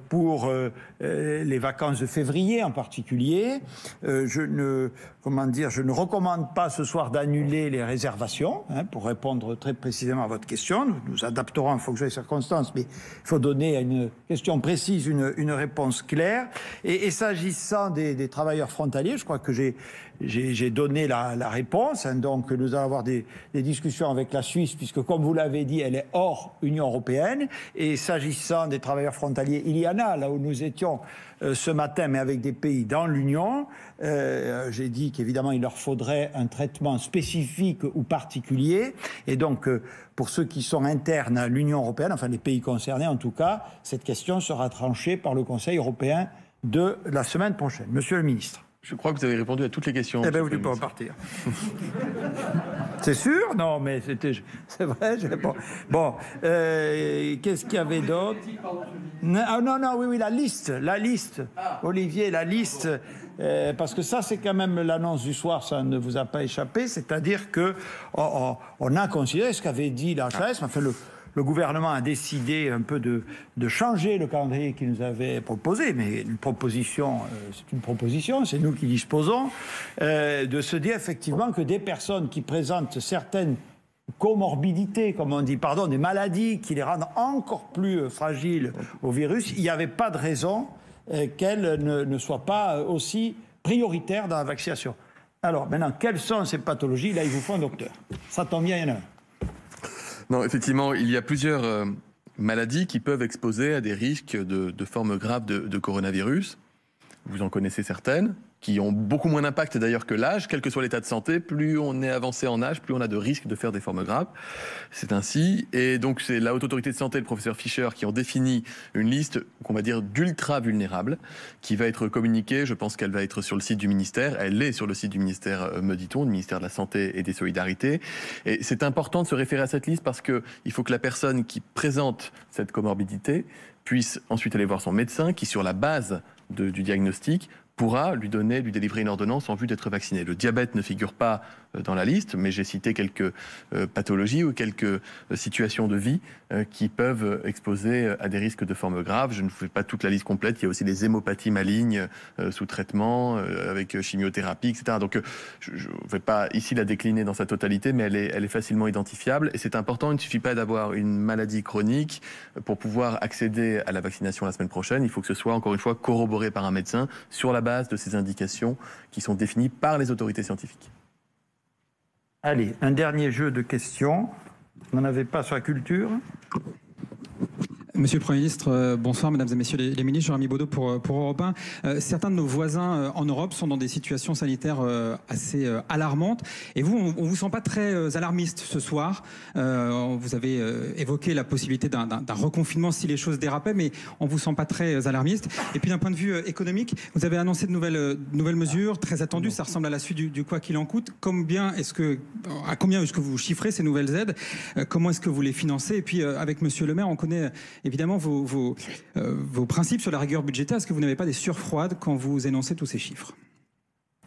pour les vacances de février en particulier. Je ne recommande pas ce soir d'annuler les réservations, pour répondre très précisément à votre question. Nous adapterons en fonction des circonstances, mais il faut donner à une question précise une réponse claire. Et s'agissant des travailleurs frontaliers, je crois que j'ai donné la réponse. Donc nous allons avoir des discussions avec la Suisse, puisque comme vous l'avez dit, elle est hors Union européenne. Et s'agissant des travailleurs frontaliers, il y en a là où nous étions ce matin, mais avec des pays dans l'Union. J'ai dit qu'évidemment il leur faudrait un traitement spécifique ou particulier. Et donc pour ceux qui sont internes à l'Union européenne, enfin les pays concernés en tout cas, cette question sera tranchée par le Conseil européen de la semaine prochaine. Monsieur le ministre. Je crois que vous avez répondu à toutes les questions. Eh bien, vous pouvez pas repartir. C'est sûr? Non, mais c'est vrai, je réponds. Bon, qu'est-ce qu'il y avait d'autre? Oui, la liste. Olivier, la liste. Parce que ça, c'est quand même l'annonce du soir, ça ne vous a pas échappé. C'est-à-dire que on a considéré ce qu'avait dit la HAS, enfin le gouvernement a décidé un peu de changer le calendrier qu'il nous avait proposé, mais une proposition, c'est une proposition, c'est nous qui disposons, de se dire effectivement que des personnes qui présentent certaines comorbidités, comme on dit, des maladies qui les rendent encore plus fragiles au virus, il n'y avait pas de raison qu'elles ne soient pas aussi prioritaires dans la vaccination. Alors maintenant, quelles sont ces pathologies? Là, il vous faut un docteur. Ça tombe bien, il y en a un. Non, effectivement, il y a plusieurs maladies qui peuvent exposer à des risques de formes graves de coronavirus. Vous en connaissez certaines, qui ont beaucoup moins d'impact d'ailleurs que l'âge, quel que soit l'état de santé. Plus on est avancé en âge, plus on a de risques de faire des formes graves. C'est ainsi. Et donc c'est la Haute Autorité de Santé, le professeur Fischer, qui ont défini une liste, qu'on va dire, d'ultra vulnérables, qui va être communiquée. Je pense qu'elle va être sur le site du ministère. Elle est sur le site du ministère, me dit-on, du ministère de la Santé et des Solidarités. Et c'est important de se référer à cette liste parce que il faut que la personne qui présente cette comorbidité puisse ensuite aller voir son médecin qui, sur la base du diagnostic, pourra lui délivrer une ordonnance en vue d'être vacciné. Le diabète ne figure pas dans la liste, mais j'ai cité quelques pathologies ou quelques situations de vie qui peuvent exposer à des risques de formes graves. Je ne fais pas toute la liste complète. Il y a aussi les hémopathies malignes sous traitement, avec chimiothérapie, etc. Donc je ne vais pas ici la décliner dans sa totalité, mais elle est facilement identifiable. Et c'est important, il ne suffit pas d'avoir une maladie chronique pour pouvoir accéder à la vaccination la semaine prochaine. Il faut que ce soit, encore une fois, corroboré par un médecin sur la base de ces indications qui sont définies par les autorités scientifiques. Allez, un dernier jeu de questions. Vous n'en avez pas sur la culture? Monsieur le Premier ministre, bonsoir, mesdames et messieurs les ministres. Jérémy Baudot pour Europe 1. Certains de nos voisins en Europe sont dans des situations sanitaires assez alarmantes. Et vous, on vous sent pas très alarmiste ce soir. Vous avez évoqué la possibilité d'un reconfinement si les choses dérapaient, mais on vous sent pas très alarmiste. Et puis d'un point de vue économique, vous avez annoncé de nouvelles mesures très attendues. Ça ressemble à la suite du quoi qu'il en coûte. À combien est-ce que vous chiffrez ces nouvelles aides? Comment est-ce que vous les financez? Et puis avec Monsieur le Maire, on connaît évidemment vos principes sur la rigueur budgétaire. Est-ce que vous n'avez pas des surfroides quand vous énoncez tous ces chiffres?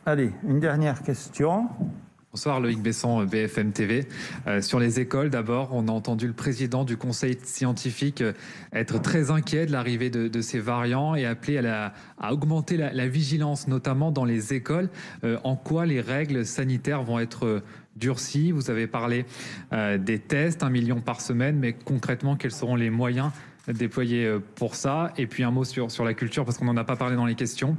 Allez, une dernière question. Bonsoir, Loïc Besson, BFM TV. Sur les écoles, d'abord, on a entendu le président du conseil scientifique être très inquiet de l'arrivée de ces variants et appeler à augmenter la vigilance, notamment dans les écoles. En quoi les règles sanitaires vont être durcies? Vous avez parlé des tests, 1 million par semaine, mais concrètement, quels seront les moyens déployés pour ça? Et puis un mot sur la culture, parce qu'on n'en a pas parlé dans les questions.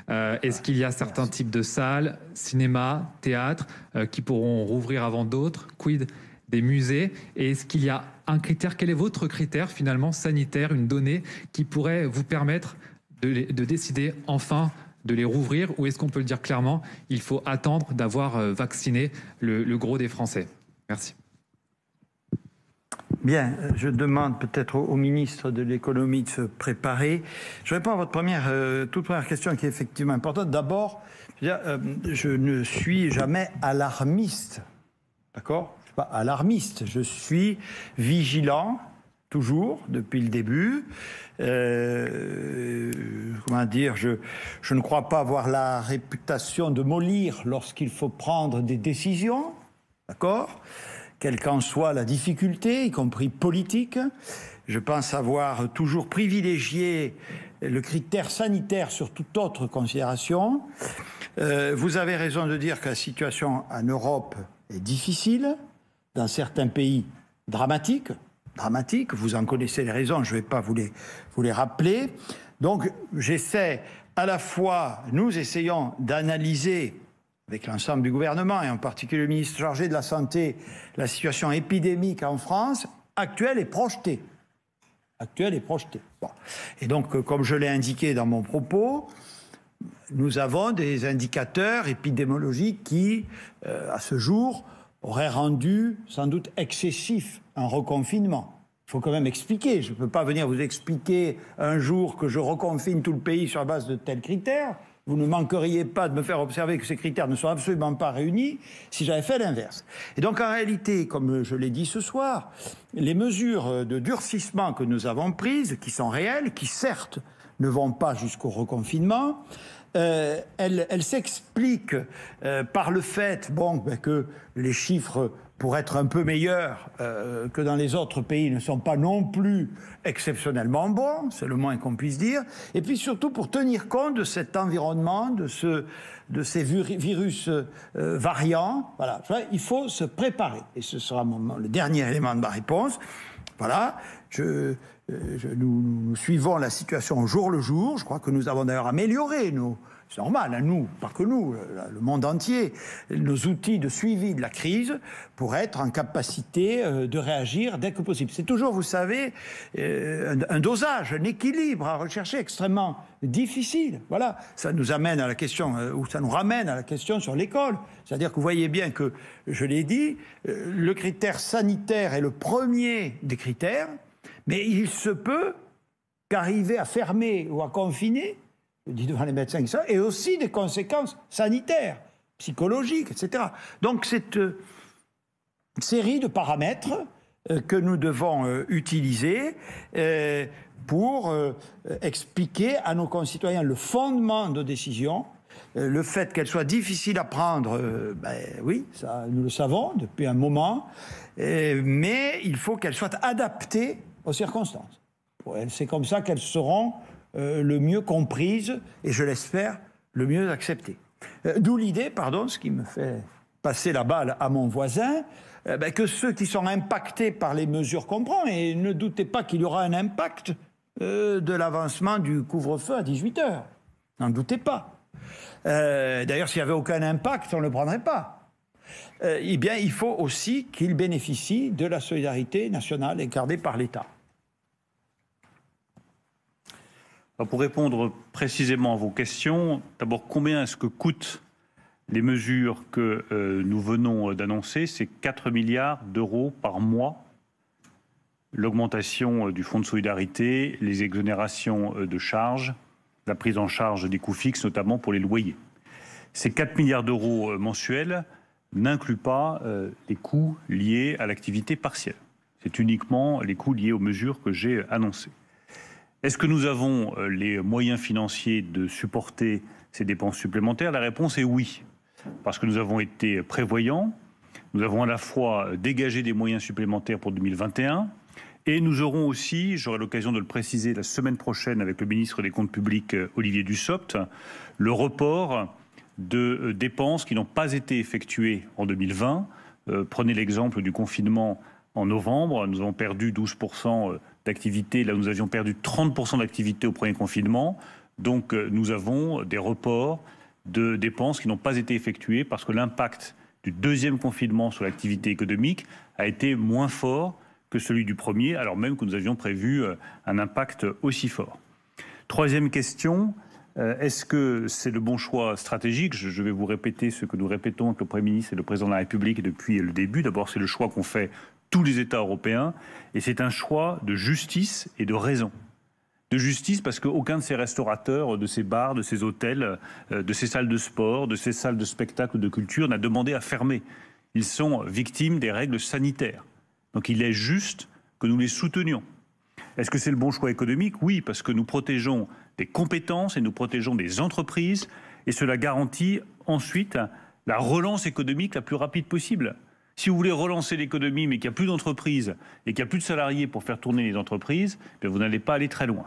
Est-ce qu'il y a certains types de salles, cinéma, théâtre, qui pourront rouvrir avant d'autres? Quid des musées? Et est-ce qu'il y a un critère? Quel est votre critère finalement sanitaire, une donnée qui pourrait vous permettre de décider enfin de les rouvrir, ou est-ce qu'on peut le dire clairement, il faut attendre d'avoir vacciné le gros des Français? Merci. Bien, je demande peut-être au ministre de l'économie de se préparer. Je réponds à votre toute première question qui est effectivement importante. D'abord, je ne suis jamais alarmiste, d'accord? Je ne suis pas alarmiste, je suis vigilant, toujours, depuis le début. Comment dire, je ne crois pas avoir la réputation de mollir lorsqu'il faut prendre des décisions, d'accord? Quelle qu'en soit la difficulté, y compris politique. Je pense avoir toujours privilégié le critère sanitaire sur toute autre considération. Vous avez raison de dire que la situation en Europe est difficile, dans certains pays dramatique, vous en connaissez les raisons, je ne vais pas vous les rappeler. Donc j'essaie à la fois, nous essayons d'analyser avec l'ensemble du gouvernement, et en particulier le ministre chargé de la Santé, la situation épidémique en France, actuelle et projetée. Bon. Et donc, comme je l'ai indiqué dans mon propos, nous avons des indicateurs épidémiologiques qui, à ce jour, auraient rendu sans doute excessif un reconfinement. Il faut quand même expliquer. Je ne peux pas venir vous expliquer un jour que je reconfine tout le pays sur la base de tels critères. Vous ne manqueriez pas de me faire observer que ces critères ne sont absolument pas réunis si j'avais fait l'inverse. Et donc, en réalité, comme je l'ai dit ce soir, les mesures de durcissement que nous avons prises, qui sont réelles, qui certes ne vont pas jusqu'au reconfinement, elles s'expliquent par le fait que les chiffres, pour être un peu meilleurs que dans les autres pays, ne sont pas non plus exceptionnellement bons, c'est le moins qu'on puisse dire, et puis surtout pour tenir compte de cet environnement, de ces virus variants. Voilà, il faut se préparer, et ce sera le dernier élément de ma réponse. Voilà, nous suivons la situation au jour le jour. Je crois que nous avons d'ailleurs amélioré c'est normal, hein, nous, pas que nous, le monde entier, nos outils de suivi de la crise pour être en capacité de réagir dès que possible. C'est toujours, vous savez, un dosage, un équilibre à rechercher extrêmement difficile. Voilà, ça nous amène à la question, ou ça nous ramène à la question sur l'école. C'est-à-dire que vous voyez bien que, je l'ai dit, le critère sanitaire est le premier des critères, mais il se peut qu'arriver à fermer ou à confiner, je dis devant les médecins, et aussi des conséquences sanitaires, psychologiques, etc. Donc c'est une série de paramètres que nous devons utiliser pour expliquer à nos concitoyens le fondement de nos décisions, le fait qu'elles soient difficiles à prendre, oui, ça, nous le savons depuis un moment, mais il faut qu'elles soient adaptées aux circonstances. C'est comme ça qu'elles seront le mieux comprises et, je l'espère, le mieux acceptées. D'où l'idée, ce qui me fait passer la balle à mon voisin, que ceux qui sont impactés par les mesures qu'on prend, et ne doutez pas qu'il y aura un impact de l'avancement du couvre-feu à 18h. N'en doutez pas. D'ailleurs, s'il n'y avait aucun impact, on ne le prendrait pas. Eh bien, il faut aussi qu'ils bénéficient de la solidarité nationale incarnée par l'État. Pour répondre précisément à vos questions, d'abord, combien est-ce que coûtent les mesures que nous venons d'annoncer? C'est 4 milliards d'euros par mois. L'augmentation du fonds de solidarité, les exonérations de charges, la prise en charge des coûts fixes, notamment pour les loyers. Ces 4 milliards d'euros mensuels n'incluent pas les coûts liés à l'activité partielle. C'est uniquement les coûts liés aux mesures que j'ai annoncées. Est-ce que nous avons les moyens financiers de supporter ces dépenses supplémentaires? La réponse est oui, parce que nous avons été prévoyants, nous avons à la fois dégagé des moyens supplémentaires pour 2021, et nous aurons aussi, j'aurai l'occasion de le préciser la semaine prochaine avec le ministre des Comptes publics Olivier Dussopt, le report de dépenses qui n'ont pas été effectuées en 2020. Prenez l'exemple du confinement en novembre, nous avons perdu 12% d'activité, là nous avions perdu 30% d'activité au premier confinement. Donc nous avons des reports de dépenses qui n'ont pas été effectuées parce que l'impact du deuxième confinement sur l'activité économique a été moins fort que celui du premier, alors même que nous avions prévu un impact aussi fort. Troisième question, Est-ce que c'est le bon choix stratégique? Je vais vous répéter ce que nous répétons avec le Premier ministre et le Président de la République depuis le début. D'abord, c'est le choix qu'ont fait tous les États européens, et c'est un choix de justice et de raison. De justice parce qu'aucun de ces restaurateurs, de ces bars, de ces hôtels, de ces salles de sport, de ces salles de spectacle ou de culture n'a demandé à fermer. Ils sont victimes des règles sanitaires. Donc il est juste que nous les soutenions. Est-ce que c'est le bon choix économique? Oui, parce que nous protégeons des compétences et nous protégeons des entreprises, et cela garantit ensuite la relance économique la plus rapide possible. Si vous voulez relancer l'économie mais qu'il n'y a plus d'entreprises et qu'il n'y a plus de salariés pour faire tourner les entreprises, vous n'allez pas aller très loin.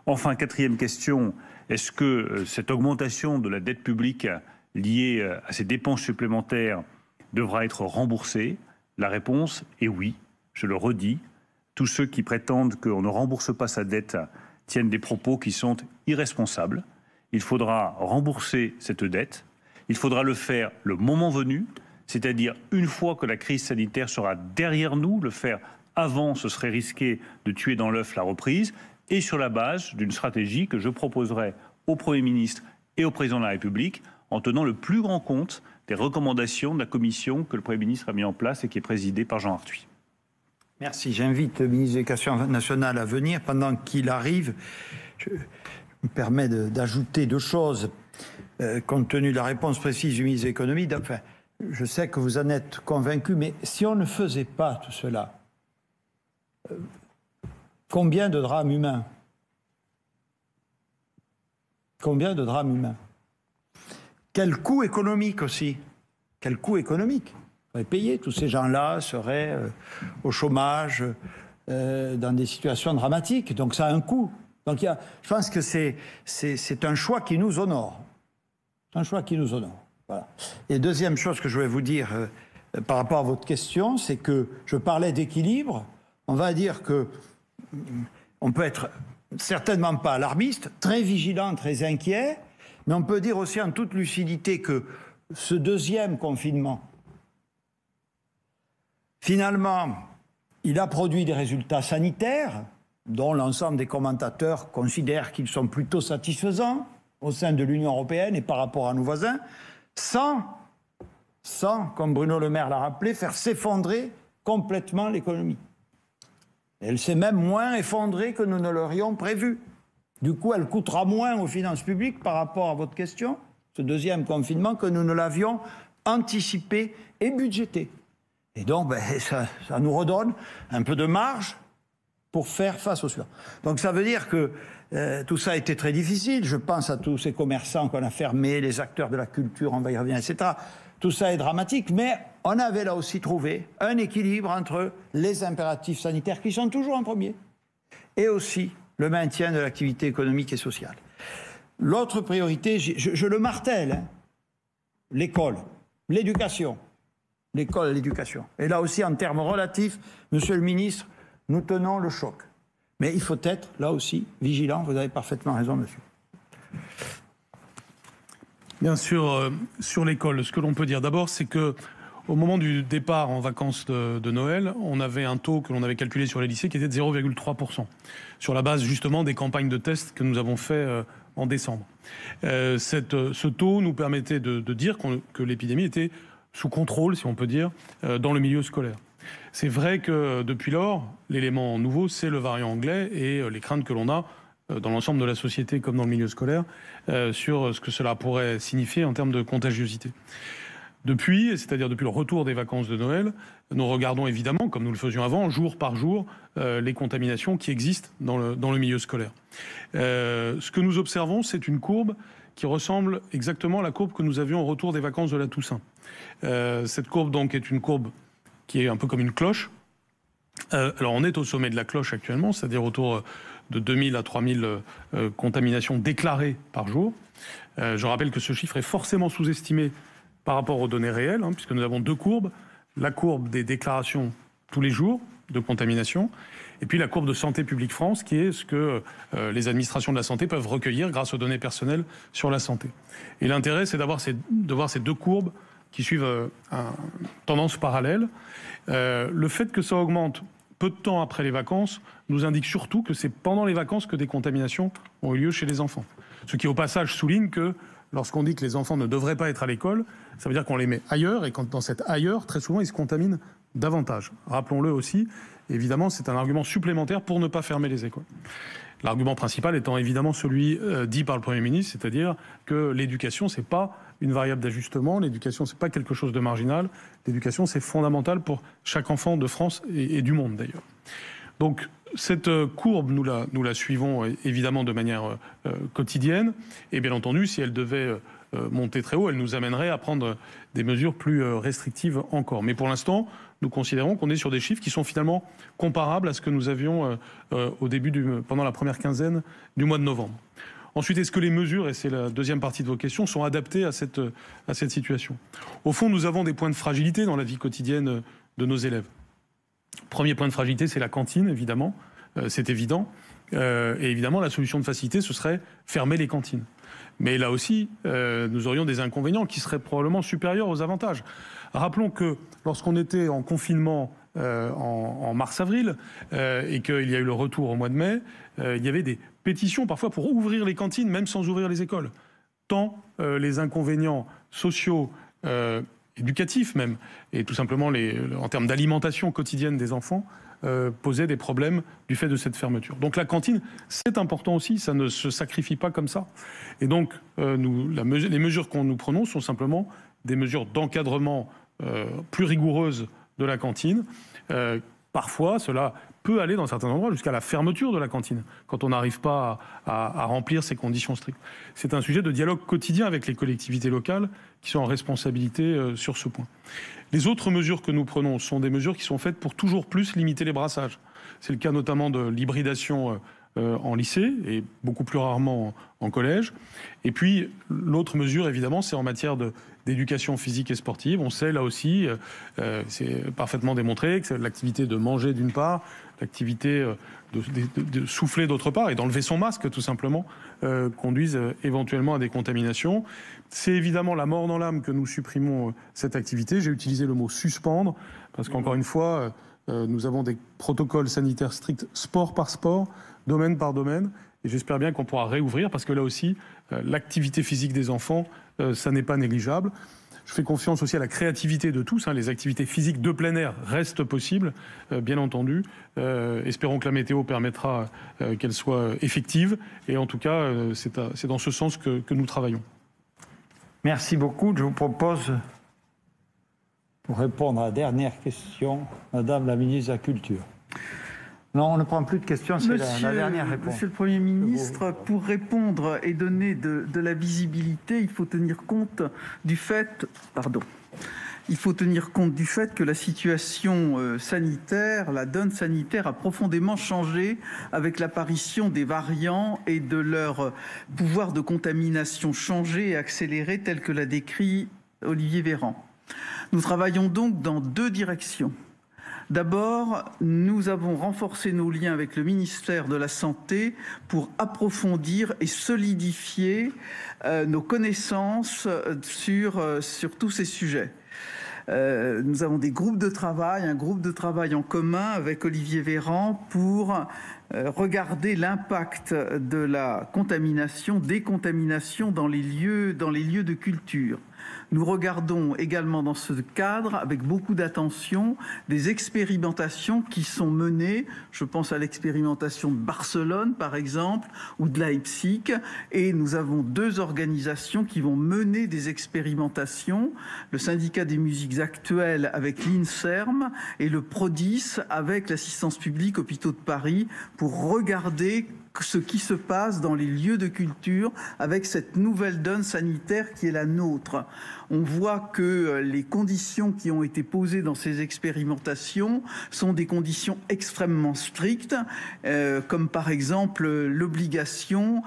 Enfin, quatrième question, est-ce que cette augmentation de la dette publique liée à ces dépenses supplémentaires devra être remboursée? La réponse est oui, je le redis. Tous ceux qui prétendent qu'on ne rembourse pas sa dette tiennent des propos qui sont irresponsables. Il faudra rembourser cette dette. Il faudra le faire le moment venu, c'est-à-dire une fois que la crise sanitaire sera derrière nous. Le faire avant, ce serait risquer de tuer dans l'œuf la reprise, et sur la base d'une stratégie que je proposerai au Premier ministre et au Président de la République en tenant le plus grand compte des recommandations de la commission que le Premier ministre a mis en place et qui est présidée par Jean Arthuis. Merci. J'invite le ministre de l'Éducation nationale à venir. Pendant qu'il arrive, je me permets d'ajouter deux choses, compte tenu de la réponse précise du ministre de l'Économie. Enfin, je sais que vous en êtes convaincu, mais si on ne faisait pas tout cela, combien de drames humains? Combien de drames humains? Quel coût économique aussi? Quel coût économique? Payés. Tous ces gens-là seraient au chômage, dans des situations dramatiques. Donc ça a un coût. Donc je pense que c'est un choix qui nous honore. C'est un choix qui nous honore. Voilà. Et deuxième chose que je voulais vous dire par rapport à votre question, c'est que je parlais d'équilibre. On va dire que on peut être certainement pas alarmiste, très vigilant, très inquiet, mais on peut dire aussi en toute lucidité que ce deuxième confinement, finalement, il a produit des résultats sanitaires dont l'ensemble des commentateurs considèrent qu'ils sont plutôt satisfaisants au sein de l'Union européenne et par rapport à nos voisins, sans, comme Bruno Le Maire l'a rappelé, faire s'effondrer complètement l'économie. Elle s'est même moins effondrée que nous ne l'aurions prévu. Du coup, elle coûtera moins aux finances publiques par rapport à votre question, ce deuxième confinement, que nous ne l'avions anticipé et budgété. Et donc, ça nous redonne un peu de marge pour faire face au suivant. Donc ça veut dire que tout ça a été très difficile. Je pense à tous ces commerçants qu'on a fermés, les acteurs de la culture, on va y revenir, etc. Tout ça est dramatique, mais on avait là aussi trouvé un équilibre entre les impératifs sanitaires qui sont toujours en premier et aussi le maintien de l'activité économique et sociale. L'autre priorité, je le martèle, l'école, l'éducation. L'école et l'éducation. Et là aussi, en termes relatifs, Monsieur le ministre, nous tenons le choc. Mais il faut être, là aussi, vigilant. Vous avez parfaitement raison, monsieur. Bien sûr, sur l'école, ce que l'on peut dire d'abord, c'est que au moment du départ en vacances de Noël, on avait un taux que l'on avait calculé sur les lycées qui était de 0,3%, sur la base justement des campagnes de tests que nous avons fait en décembre. Ce taux nous permettait de dire que l'épidémie était sous contrôle, si on peut dire, dans le milieu scolaire. C'est vrai que depuis lors, l'élément nouveau, c'est le variant anglais et les craintes que l'on a dans l'ensemble de la société comme dans le milieu scolaire sur ce que cela pourrait signifier en termes de contagiosité. Depuis, c'est-à-dire depuis le retour des vacances de Noël, nous regardons évidemment, comme nous le faisions avant, jour par jour, les contaminations qui existent dans le milieu scolaire. Ce que nous observons, c'est une courbe qui ressemble exactement à la courbe que nous avions au retour des vacances de la Toussaint. Cette courbe donc est une courbe qui est un peu comme une cloche. Alors on est au sommet de la cloche actuellement, c'est-à-dire autour de 2000 à 3000 contaminations déclarées par jour. Je rappelle que ce chiffre est forcément sous-estimé par rapport aux données réelles, puisque nous avons deux courbes. La courbe des déclarations tous les jours de contamination, et puis la courbe de Santé publique France, qui est ce que les administrations de la santé peuvent recueillir grâce aux données personnelles sur la santé. Et l'intérêt, c'est de voir ces deux courbes qui suivent une tendance parallèle. Le fait que ça augmente peu de temps après les vacances nous indique surtout que c'est pendant les vacances que des contaminations ont eu lieu chez les enfants. Ce qui, au passage, souligne que lorsqu'on dit que les enfants ne devraient pas être à l'école, ça veut dire qu'on les met ailleurs, et quand dans cet ailleurs, très souvent, ils se contaminent davantage. Rappelons-le aussi, évidemment, c'est un argument supplémentaire pour ne pas fermer les écoles. L'argument principal étant évidemment celui dit par le Premier ministre, c'est-à-dire que l'éducation, c'est pas une variable d'ajustement, l'éducation, c'est pas quelque chose de marginal, l'éducation, c'est fondamental pour chaque enfant de France et du monde d'ailleurs. Donc, cette courbe, nous la suivons évidemment de manière quotidienne, et bien entendu, si elle devait monter très haut, elle nous amènerait à prendre des mesures plus restrictives encore. Mais pour l'instant, nous considérons qu'on est sur des chiffres qui sont finalement comparables à ce que nous avions pendant la première quinzaine du mois de novembre. Ensuite, est-ce que les mesures, et c'est la deuxième partie de vos questions, sont adaptées à cette situation? Au fond, nous avons des points de fragilité dans la vie quotidienne de nos élèves. Premier point de fragilité, c'est la cantine, évidemment. C'est évident. Et évidemment, la solution de facilité, ce serait fermer les cantines. Mais là aussi, nous aurions des inconvénients qui seraient probablement supérieurs aux avantages. Rappelons que lorsqu'on était en confinement en mars-avril et qu'il y a eu le retour au mois de mai, il y avait des pétitions parfois pour ouvrir les cantines, même sans ouvrir les écoles. Tant les inconvénients sociaux, éducatifs même, et tout simplement en termes d'alimentation quotidienne des enfants, posaient des problèmes du fait de cette fermeture. Donc la cantine, c'est important aussi, ça ne se sacrifie pas comme ça. Et donc les mesures que nous prenons sont simplement des mesures d'encadrement plus rigoureuses de la cantine. Parfois, cela peut aller dans certains endroits jusqu'à la fermeture de la cantine, quand on n'arrive pas à remplir ces conditions strictes. C'est un sujet de dialogue quotidien avec les collectivités locales qui sont en responsabilité sur ce point. Les autres mesures que nous prenons sont des mesures qui sont faites pour toujours plus limiter les brassages. C'est le cas notamment de l'hybridation en lycée et beaucoup plus rarement en collège. Et puis l'autre mesure, évidemment, c'est en matière d'éducation physique et sportive. On sait là aussi, c'est parfaitement démontré, que c'est l'activité de manger d'une part, l'activité de souffler d'autre part, et d'enlever son masque tout simplement, conduisent éventuellement à des contaminations. C'est évidemment la mort dans l'âme que nous supprimons cette activité. J'ai utilisé le mot suspendre, parce qu'encore une fois, nous avons des protocoles sanitaires stricts sport par sport, domaine par domaine, et j'espère bien qu'on pourra réouvrir, parce que là aussi, l'activité physique des enfants, ça n'est pas négligeable. Je fais confiance aussi à la créativité de tous. Les activités physiques de plein air restent possibles, bien entendu. Espérons que la météo permettra qu'elle soit effective. Et en tout cas, c'est dans ce sens que nous travaillons. Merci beaucoup. Je vous propose, pour répondre à la dernière question, Madame la ministre de la Culture. Non, on ne prend plus de questions, c'est la dernière réponse. Monsieur le Premier ministre, pour répondre et donner de la visibilité, il faut tenir compte du fait, que la situation sanitaire, la donne sanitaire a profondément changé avec l'apparition des variants et de leur pouvoir de contamination changé et accéléré tel que l'a décrit Olivier Véran. Nous travaillons donc dans deux directions. D'abord, nous avons renforcé nos liens avec le ministère de la Santé pour approfondir et solidifier nos connaissances sur tous ces sujets. Nous avons des groupes de travail, un groupe de travail en commun avec Olivier Véran pour regarder l'impact de la contamination, décontamination dans les lieux de culture. Nous regardons également dans ce cadre, avec beaucoup d'attention, des expérimentations qui sont menées. Je pense à l'expérimentation de Barcelone, par exemple, ou de Leipzig. Et nous avons deux organisations qui vont mener des expérimentations. Le syndicat des musiques actuelles avec l'INSERM et le PRODIS avec l'assistance publique Hôpitaux de Paris pour regarder ce qui se passe dans les lieux de culture avec cette nouvelle donne sanitaire qui est la nôtre. On voit que les conditions qui ont été posées dans ces expérimentations sont des conditions extrêmement strictes, comme par exemple l'obligation,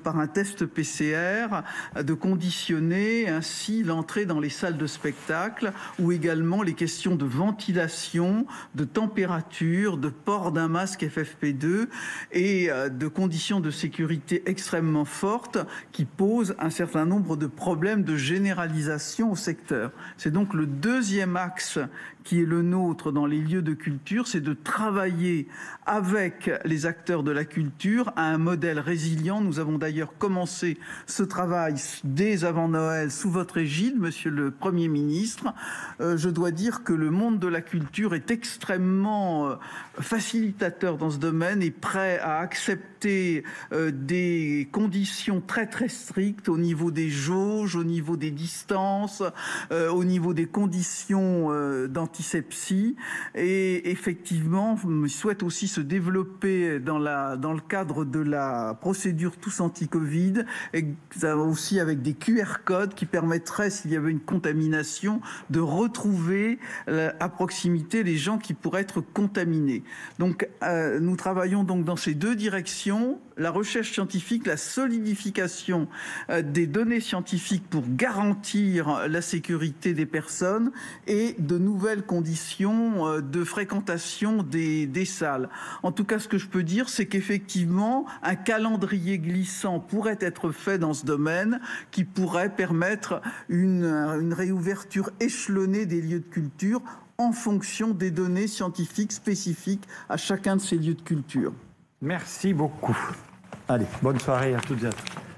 par un test PCR, de conditionner ainsi l'entrée dans les salles de spectacle, ou également les questions de ventilation, de température, de port d'un masque FFP2 et de conditions de sécurité extrêmement fortes qui posent un certain nombre de problèmes de généralisation adaptation au secteur. C'est donc le deuxième axe qui est le nôtre dans les lieux de culture, c'est de travailler avec les acteurs de la culture à un modèle résilient. Nous avons d'ailleurs commencé ce travail dès avant Noël sous votre égide, Monsieur le Premier ministre. Je dois dire que le monde de la culture est extrêmement facilitateur dans ce domaine et prêt à accepter des conditions très très strictes au niveau des jauges, au niveau des distances, au niveau des conditions d'antisepsie. Et effectivement, je souhaite aussi se développer dans le cadre de la procédure Tous Anti-Covid, et aussi avec des QR codes qui permettraient, s'il y avait une contamination, de retrouver à proximité les gens qui pourraient être contaminés. Donc, nous travaillons donc dans ces deux directions, la recherche scientifique, la solidification des données scientifiques pour garantir la sécurité des personnes et de nouvelles conditions de fréquentation des salles. En tout cas, ce que je peux dire, c'est qu'effectivement, un calendrier glissant pourrait être fait dans ce domaine qui pourrait permettre une réouverture échelonnée des lieux de culture en fonction des données scientifiques spécifiques à chacun de ces lieux de culture. Merci beaucoup. Allez, bonne soirée à toutes et à tous.